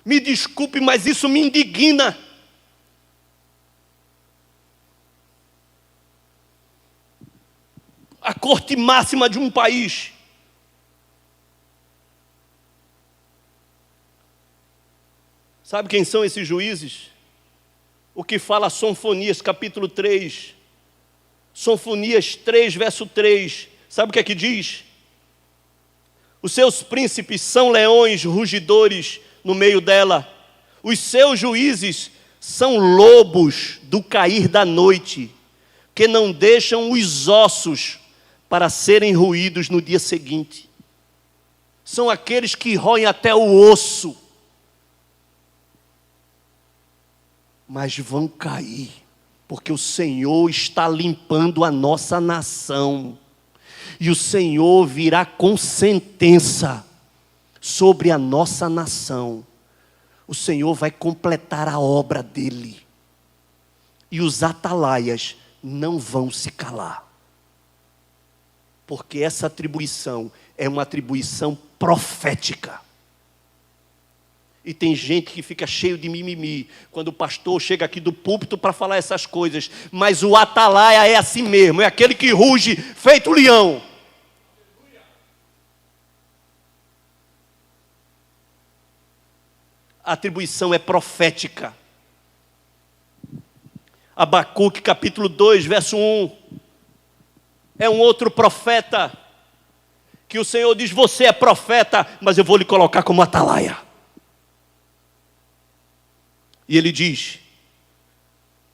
Me desculpe, mas isso me indigna. A corte máxima de um país sabe quem são esses juízes? O que fala Sonfonias capítulo 3, Sonfonias 3 verso 3, sabe o que é que diz? Os seus príncipes são leões rugidores no meio dela, os seus juízes são lobos do cair da noite, que não deixam os ossos para serem roídos no dia seguinte. São aqueles que roem até o osso, mas vão cair, porque o Senhor está limpando a nossa nação, e o Senhor virá com sentença sobre a nossa nação. O Senhor vai completar a obra dele, e os atalaias não vão se calar, porque essa atribuição é uma atribuição profética. E tem gente que fica cheio de mimimi quando o pastor chega aqui do púlpito para falar essas coisas. Mas o atalaia é assim mesmo, é aquele que ruge feito leão. A atribuição é profética. Abacuque capítulo 2, verso 1. É um outro profeta que o Senhor diz: você é profeta, mas eu vou lhe colocar como atalaia. E ele diz: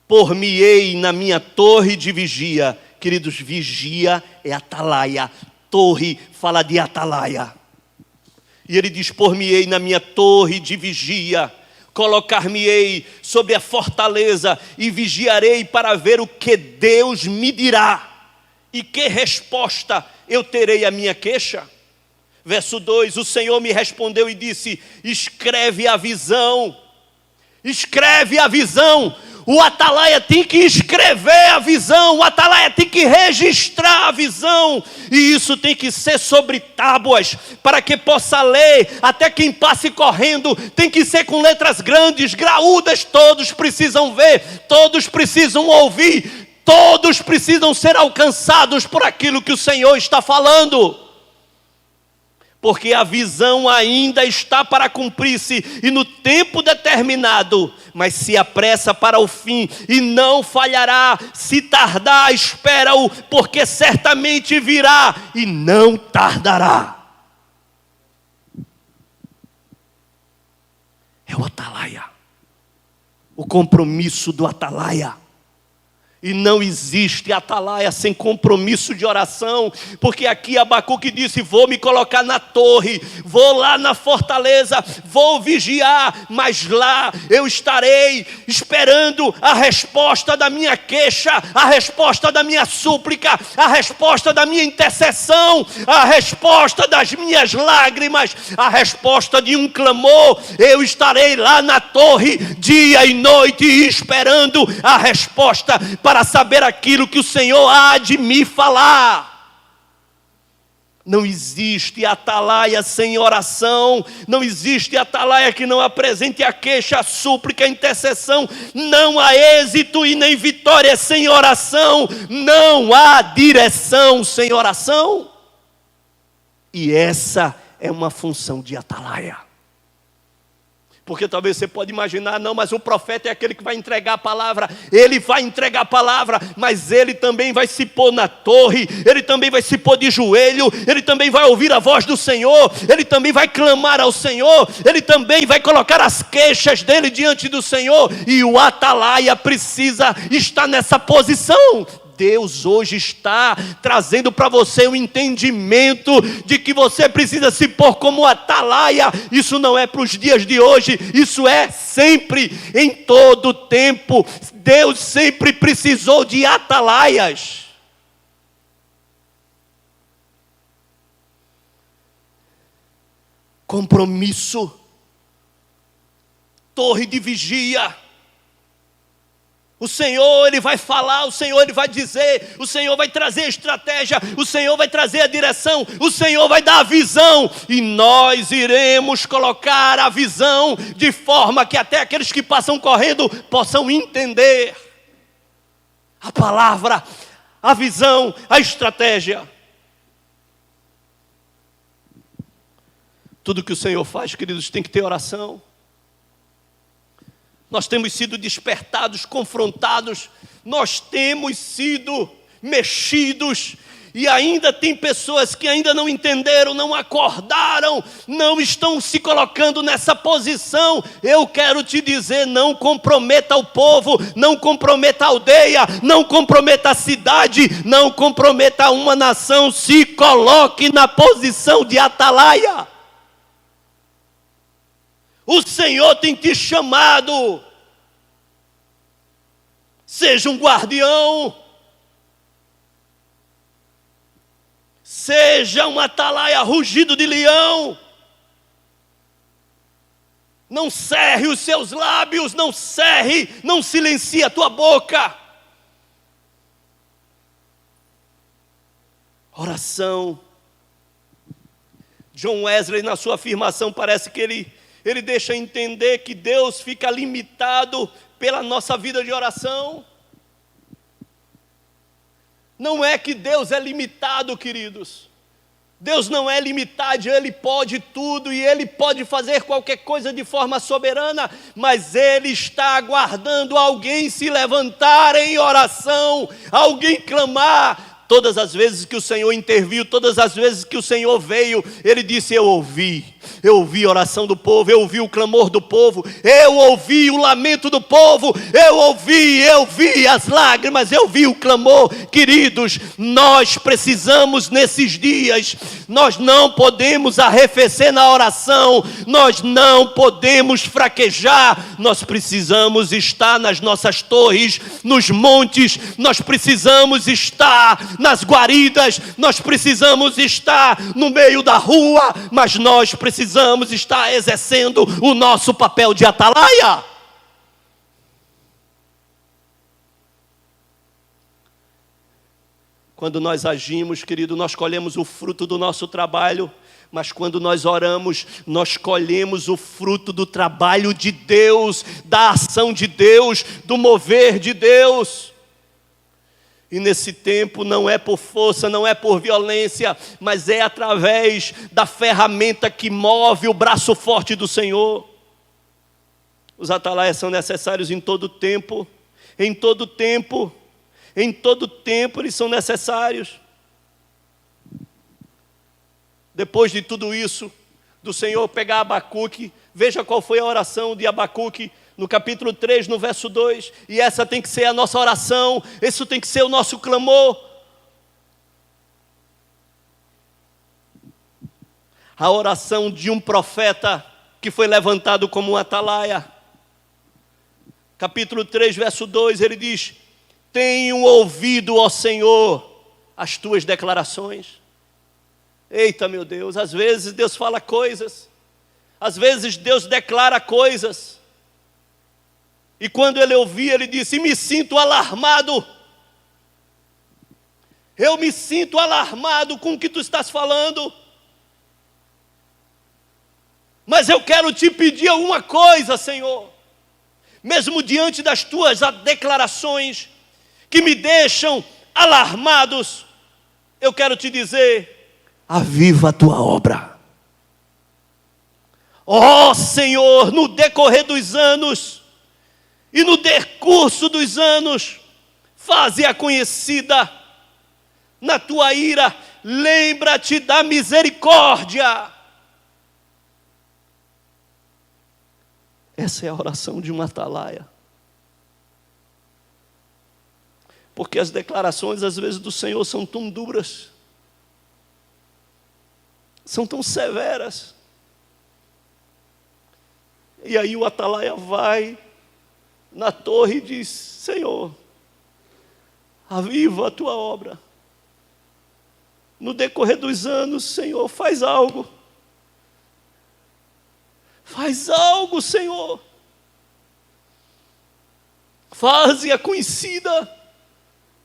por-me-ei na minha torre de vigia. Queridos, vigia é atalaia, torre fala de atalaia. E ele diz: por-me-ei na minha torre de vigia, colocar-me-ei sobre a fortaleza e vigiarei para ver o que Deus me dirá e que resposta eu terei à minha queixa. Verso 2, o Senhor me respondeu e disse: escreve a visão. Escreve a visão. O atalaia tem que escrever a visão, o atalaia tem que registrar a visão, e isso tem que ser sobre tábuas, para que possa ler, até quem passe correndo, tem que ser com letras grandes, graúdas, todos precisam ver, todos precisam ouvir, todos precisam ser alcançados por aquilo que o Senhor está falando. Porque a visão ainda está para cumprir-se, e no tempo determinado, mas se apressa para o fim e não falhará. Se tardar, espera-o, porque certamente virá e não tardará. É o atalaia, o compromisso do atalaia. E não existe atalaia sem compromisso de oração, porque aqui Abacuque disse: vou me colocar na torre, vou lá na fortaleza, vou vigiar, mas lá eu estarei esperando a resposta da minha queixa, a resposta da minha súplica, a resposta da minha intercessão, a resposta das minhas lágrimas, a resposta de um clamor. Eu estarei lá na torre dia e noite esperando a resposta para saber aquilo que o Senhor há de me falar. Não existe atalaia sem oração, não existe atalaia que não apresente a queixa, a súplica, a intercessão. Não há êxito e nem vitória sem oração, não há direção sem oração. E essa é uma função de atalaia. Porque talvez você pode imaginar: não, mas o profeta é aquele que vai entregar a palavra. Ele vai entregar a palavra, mas ele também vai se pôr na torre, ele também vai se pôr de joelho, ele também vai ouvir a voz do Senhor, ele também vai clamar ao Senhor, ele também vai colocar as queixas dele diante do Senhor. E o atalaia precisa estar nessa posição. Deus hoje está trazendo para você o entendimento de que você precisa se pôr como atalaia. Isso não é para os dias de hoje, isso é sempre, em todo tempo. Deus sempre precisou de atalaias. Compromisso, torre de vigia. O Senhor, Ele vai falar, o Senhor, Ele vai dizer, o Senhor vai trazer a estratégia, o Senhor vai trazer a direção, o Senhor vai dar a visão, e nós iremos colocar a visão de forma que até aqueles que passam correndo possam entender a palavra, a visão, a estratégia. Tudo que o Senhor faz, queridos, tem que ter oração. Nós temos sido despertados, confrontados, nós temos sido mexidos, e ainda tem pessoas que ainda não entenderam, não acordaram, não estão se colocando nessa posição. Eu quero te dizer: não comprometa o povo, não comprometa a aldeia, não comprometa a cidade, não comprometa uma nação. Se coloque na posição de atalaia. O Senhor tem te chamado. Seja um guardião. Seja um atalaia, rugido de leão. Não cerre os seus lábios, não cerre, não silencie a tua boca. Oração. John Wesley, na sua afirmação, parece que ele deixa entender que Deus fica limitado pela nossa vida de oração. Não é que Deus é limitado, queridos. Deus não é limitado, Ele pode tudo e Ele pode fazer qualquer coisa de forma soberana, mas Ele está aguardando alguém se levantar em oração, alguém clamar. Todas as vezes que o Senhor interviu, todas as vezes que o Senhor veio, Ele disse: eu ouvi a oração do povo, eu ouvi o clamor do povo, eu ouvi o lamento do povo, eu ouvi as lágrimas, eu vi o clamor. Queridos, nós precisamos nesses dias, nós não podemos arrefecer na oração, nós não podemos fraquejar, nós precisamos estar nas nossas torres, nos montes, nós precisamos estar nas guaridas, nós precisamos estar no meio da rua, mas nós precisamos estar exercendo o nosso papel de atalaia. Quando nós agimos, querido, nós colhemos o fruto do nosso trabalho, mas quando nós oramos, nós colhemos o fruto do trabalho de Deus, da ação de Deus, do mover de Deus. E nesse tempo não é por força, não é por violência, mas é através da ferramenta que move o braço forte do Senhor. Os atalaias são necessários em todo tempo. Em todo tempo. Em todo tempo eles são necessários. Depois de tudo isso, do Senhor pegar Abacuque, veja qual foi a oração de Abacuque, no capítulo 3, no verso 2. E essa tem que ser a nossa oração, isso tem que ser o nosso clamor. A oração de um profeta que foi levantado como um atalaia. Capítulo 3, verso 2, ele diz: tenho ouvido, ó Senhor, as tuas declarações. Eita, meu Deus, às vezes Deus fala coisas, às vezes Deus declara coisas, e quando ele ouvia, ele disse: me sinto alarmado. Eu me sinto alarmado com o que tu estás falando. Mas eu quero te pedir alguma coisa, Senhor. Mesmo diante das tuas declarações, que me deixam alarmados, eu quero te dizer: aviva a tua obra. Ó Senhor, no decorrer dos anos, e no decurso dos anos, faze-a conhecida. Na tua ira, lembra-te da misericórdia. Essa é a oração de um atalaia. Porque as declarações, às vezes, do Senhor são tão duras, são tão severas. E aí o atalaia vai na torre e diz: Senhor, aviva a tua obra. No decorrer dos anos, Senhor, faz algo. Faz algo, Senhor. Faze-a conhecida.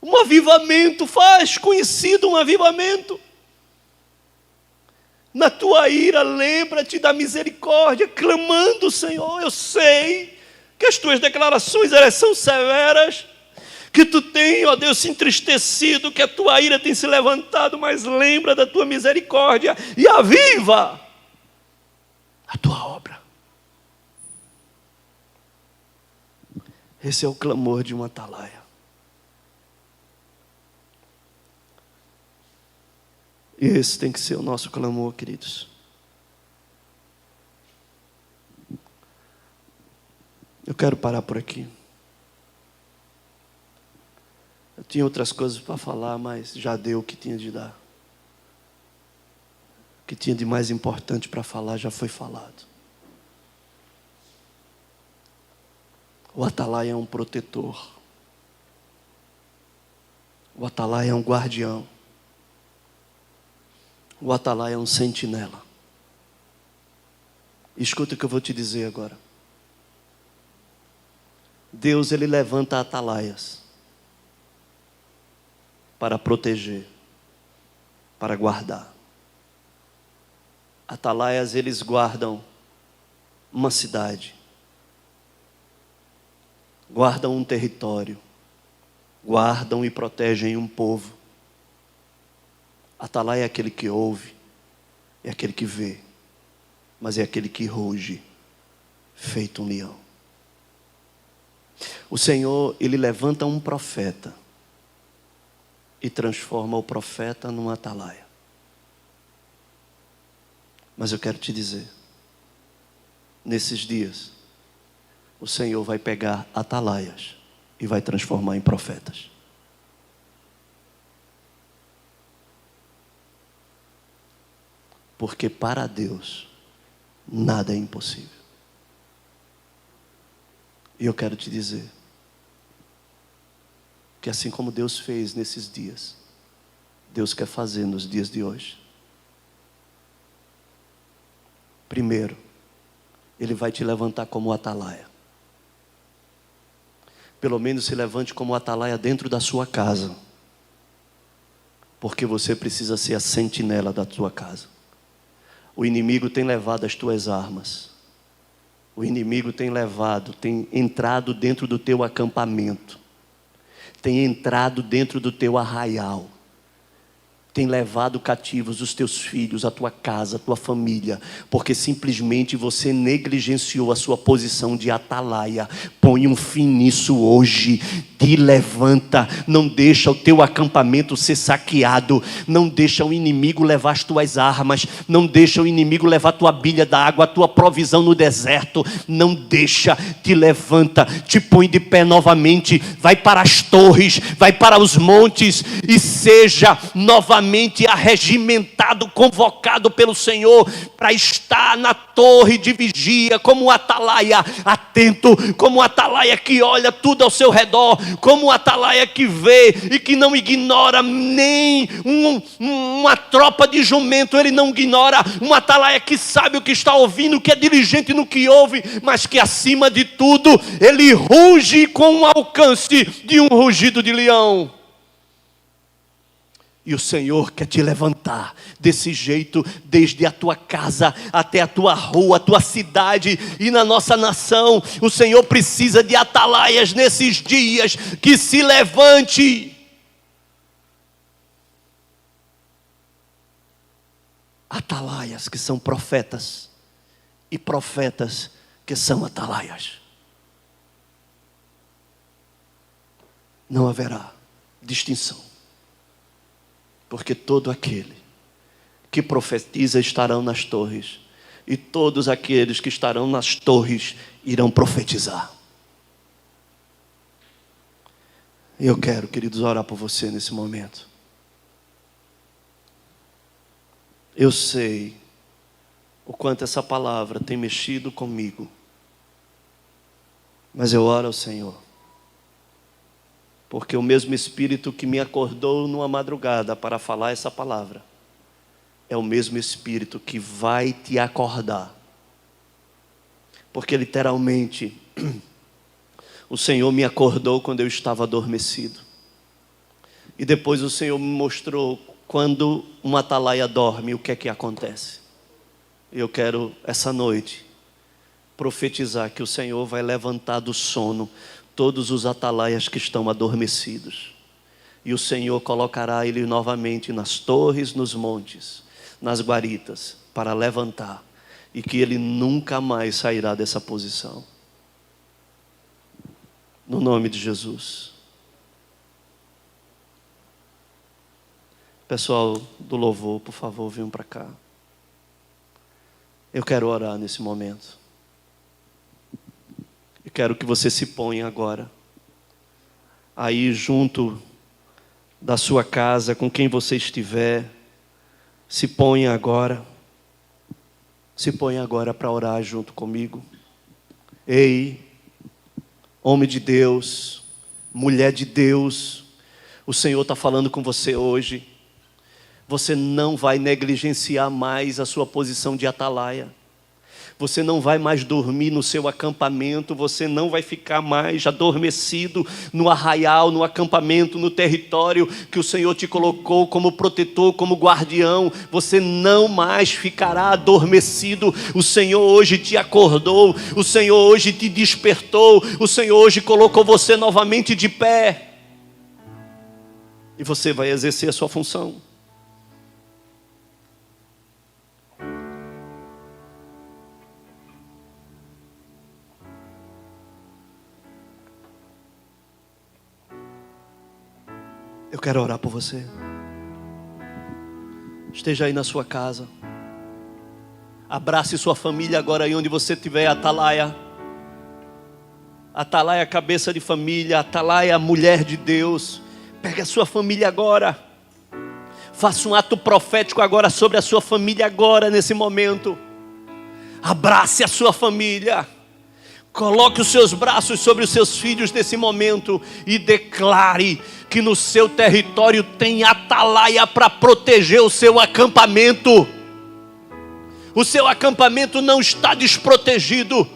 Um avivamento, faz conhecido um avivamento. Na tua ira, lembra-te da misericórdia, clamando, Senhor. Eu sei que as tuas declarações, elas são severas, que tu tem, ó Deus, se entristecido, que a tua ira tem se levantado, mas lembra da tua misericórdia e aviva a tua obra. Esse é o clamor de um atalaia. E esse tem que ser o nosso clamor, queridos. Eu quero parar por aqui. Eu tinha outras coisas para falar, mas já deu o que tinha de dar. O que tinha de mais importante para falar já foi falado. O atalaia é um protetor. O atalaia é um guardião. O atalaia é um sentinela. Escuta o que eu vou te dizer agora. Deus, ele levanta atalaias para proteger, para guardar. Atalaias, eles guardam uma cidade, guardam um território, guardam e protegem um povo. Atalaia é aquele que ouve, é aquele que vê, mas é aquele que ruge, feito um leão. O Senhor, ele levanta um profeta e transforma o profeta num atalaia. Mas eu quero te dizer, nesses dias, o Senhor vai pegar atalaias e vai transformar em profetas. Porque para Deus, nada é impossível. E eu quero te dizer, que assim como Deus fez nesses dias, Deus quer fazer nos dias de hoje. Primeiro, Ele vai te levantar como atalaia. Pelo menos se levante como atalaia dentro da sua casa. Porque você precisa ser a sentinela da tua casa. O inimigo tem levado as tuas armas. O inimigo tem entrado dentro do teu acampamento. Tem entrado dentro do teu arraial. tem levado cativos os teus filhos, a tua casa, a tua família, porque simplesmente você negligenciou a sua posição de atalaia. Põe um fim nisso hoje. Te levanta, não deixa o teu acampamento ser saqueado, não deixa o inimigo levar as tuas armas, não deixa o inimigo levar a tua bilha da água, a tua provisão no deserto, não deixa. Te levanta, te põe de pé novamente, vai para as torres, vai para os montes e seja novamente arregimentado, convocado pelo Senhor para estar na torre de vigia, como um atalaia atento, como um atalaia que olha tudo ao seu redor, como um atalaia que vê e que não ignora nem uma tropa de jumento. Ele não ignora. Um atalaia que sabe o que está ouvindo, que é diligente no que ouve, mas que acima de tudo ele ruge com o alcance de um rugido de leão. E o Senhor quer te levantar desse jeito, desde a tua casa até a tua rua, a tua cidade e na nossa nação. O Senhor precisa de atalaias nesses dias, que se levante. Atalaias que são profetas e profetas que são atalaias. Não haverá distinção. Porque todo aquele que profetiza estarão nas torres, e todos aqueles que estarão nas torres irão profetizar. Eu quero, queridos, orar por você nesse momento. Eu sei o quanto essa palavra tem mexido comigo, mas eu oro ao Senhor, porque o mesmo Espírito que me acordou numa madrugada para falar essa palavra, é o mesmo Espírito que vai te acordar. Porque literalmente, o Senhor me acordou quando eu estava adormecido. E depois o Senhor me mostrou quando uma atalaia dorme, o que é que acontece. Eu quero essa noite profetizar que o Senhor vai levantar do sono todos os atalaias que estão adormecidos. E o Senhor colocará ele novamente nas torres, nos montes, nas guaritas, para levantar. E que ele nunca mais sairá dessa posição. No nome de Jesus. Pessoal do louvor, por favor, venham para cá. Eu quero orar nesse momento. Eu quero que você se ponha agora, aí junto da sua casa, com quem você estiver. Se ponha agora. Se ponha agora para orar junto comigo. Ei, homem de Deus, mulher de Deus, o Senhor está falando com você hoje. Você não vai negligenciar mais a sua posição de atalaia. Você não vai mais dormir no seu acampamento, você não vai ficar mais adormecido no arraial, no acampamento, no território que o Senhor te colocou como protetor, como guardião. Você não mais ficará adormecido. O Senhor hoje te acordou, o Senhor hoje te despertou, o Senhor hoje colocou você novamente de pé. E você vai exercer a sua função. Eu quero orar por você. Esteja aí na sua casa. Abrace sua família agora aí onde você estiver. Atalaia. Atalaia, cabeça de família. Atalaia, mulher de Deus. Pega a sua família agora. Faça um ato profético agora sobre a sua família agora, nesse momento. Abrace a sua família. Coloque os seus braços sobre os seus filhos nesse momento e declare que no seu território tem atalaia para proteger o seu acampamento. O seu acampamento não está desprotegido.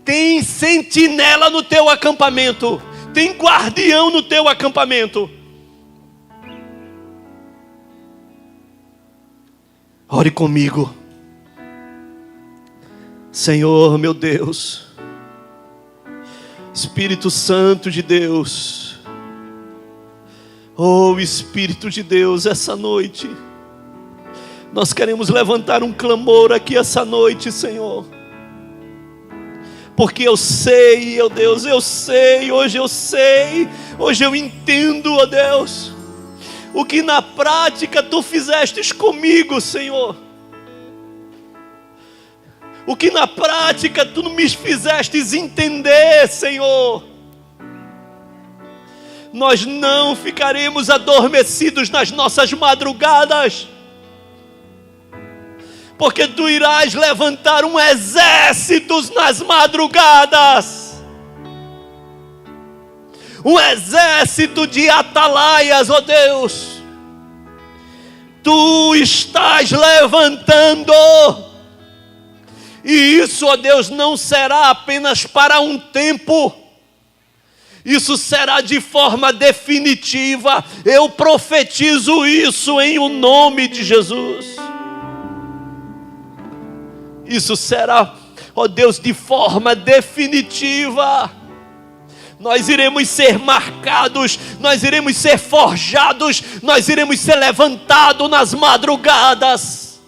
Tem sentinela no teu acampamento. Tem guardião no teu acampamento. Ore comigo. Senhor, meu Deus, Espírito Santo de Deus, Oh Espírito de Deus, essa noite, nós queremos levantar um clamor aqui essa noite, Senhor. Porque eu sei, ó Deus, hoje eu entendo, ó Deus, o que na prática Tu fizestes comigo, Senhor. O que na prática Tu me fizestes entender, Senhor. Nós não ficaremos adormecidos nas nossas madrugadas, porque Tu irás levantar um exército nas madrugadas, um exército de atalaias, ó Deus. Tu estás levantando, e isso, ó Deus, não será apenas para um tempo, isso será de forma definitiva. Eu profetizo isso em o nome de Jesus. Isso será, ó Deus, de forma definitiva. Nós iremos ser marcados, nós iremos ser forjados, nós iremos ser levantados nas madrugadas.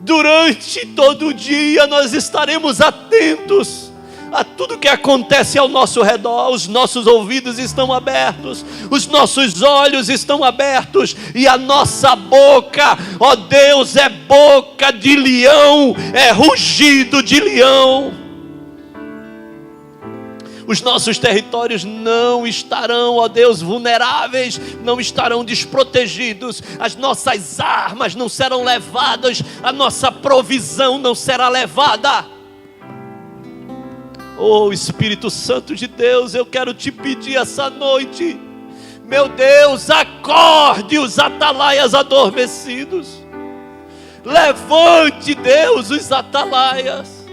Durante todo o dia nós estaremos atentos a tudo que acontece ao nosso redor. Os nossos ouvidos estão abertos, os nossos olhos estão abertos, e a nossa boca, ó Deus, é boca de leão, é rugido de leão. Os nossos territórios não estarão, ó Deus, vulneráveis, não estarão desprotegidos, as nossas armas não serão levadas, a nossa provisão não será levada. Oh Espírito Santo de Deus, eu quero te pedir essa noite, meu Deus, acorde os atalaias adormecidos, levante, Deus, os atalaias,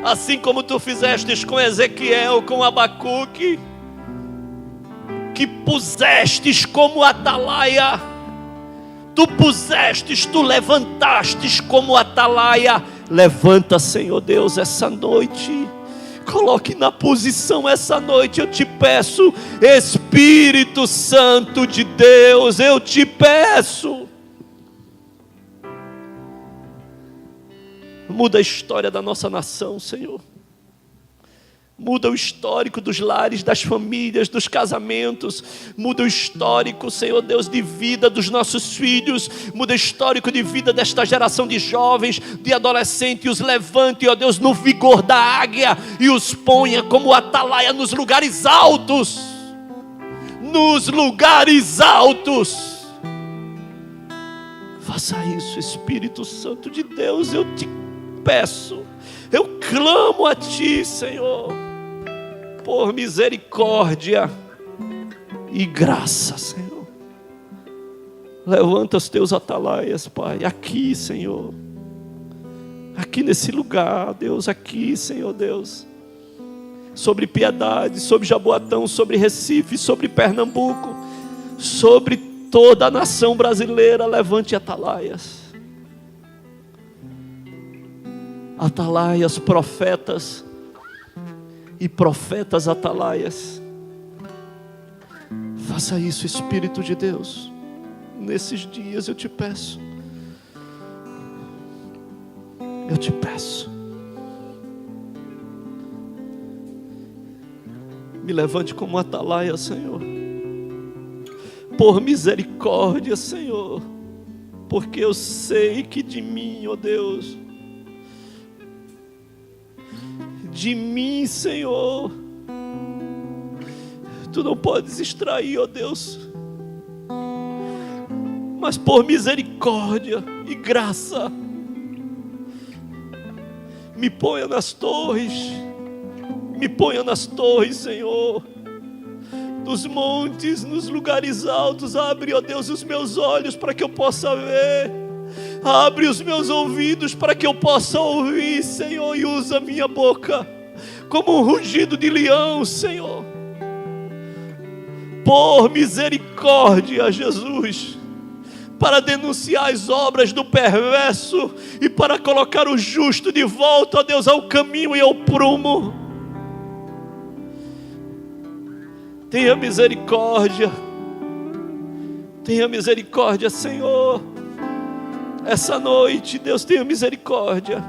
assim como Tu fizestes com Ezequiel, com Abacuque, que pusestes como atalaia, Tu levantastes como atalaia. Levanta, Senhor Deus, essa noite, coloque na posição essa noite, eu te peço, Espírito Santo de Deus, eu te peço. Muda a história da nossa nação, Senhor. Muda o histórico dos lares, das famílias, dos casamentos. Muda o histórico, Senhor Deus, de vida dos nossos filhos. Muda o histórico de vida desta geração de jovens, de adolescentes. E os levante, ó Deus, no vigor da águia, e os ponha como atalaia nos lugares altos. Nos lugares altos. Faça isso, Espírito Santo de Deus, eu te peço. Eu clamo a Ti, Senhor, por misericórdia e graça, Senhor. Levanta os Teus atalaias, Pai, aqui, Senhor. Aqui nesse lugar, Deus, aqui, Senhor Deus. Sobre Piedade, sobre Jaboatão, sobre Recife, sobre Pernambuco, sobre toda a nação brasileira, levante atalaias. Atalaias, profetas e profetas atalaias. Faça isso, Espírito de Deus, nesses dias eu te peço. Eu te peço. Me levante como atalaia, Senhor. Por misericórdia, Senhor. Porque eu sei que de mim, ó Deus, de mim, Senhor, Tu não podes extrair, ó Deus, mas por misericórdia e graça, me ponha nas torres, Senhor, dos montes, nos lugares altos. Abre, ó Deus, os meus olhos para que eu possa ver, abre os meus ouvidos para que eu possa ouvir, Senhor, e usa a minha boca como um rugido de leão, Senhor. Por misericórdia, Jesus, para denunciar as obras do perverso e para colocar o justo de volta, ó Deus, ao caminho e ao prumo. Tenha misericórdia. Tenha misericórdia, Senhor. Essa noite, Deus, tenha misericórdia.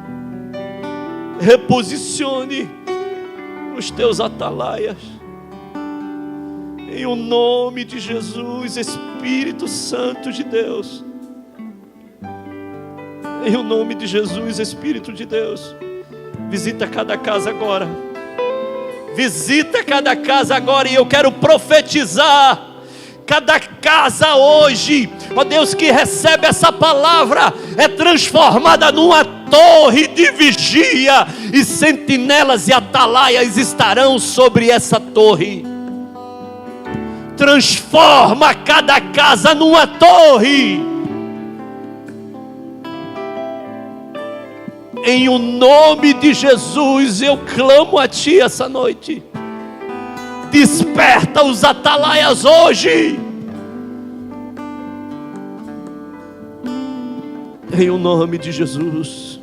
Reposicione os teus atalaias. Em o nome de Jesus, Espírito Santo de Deus. Em o nome de Jesus, Espírito de Deus. Visita cada casa agora. Visita cada casa agora, e eu quero profetizar. Cada casa hoje, ó Deus, que recebe essa palavra, é transformada numa torre de vigia, e sentinelas e atalaias estarão sobre essa torre. Transforma cada casa numa torre. Em o nome de Jesus, eu clamo a Ti essa noite. Desperta os atalaias hoje. Em o nome de Jesus.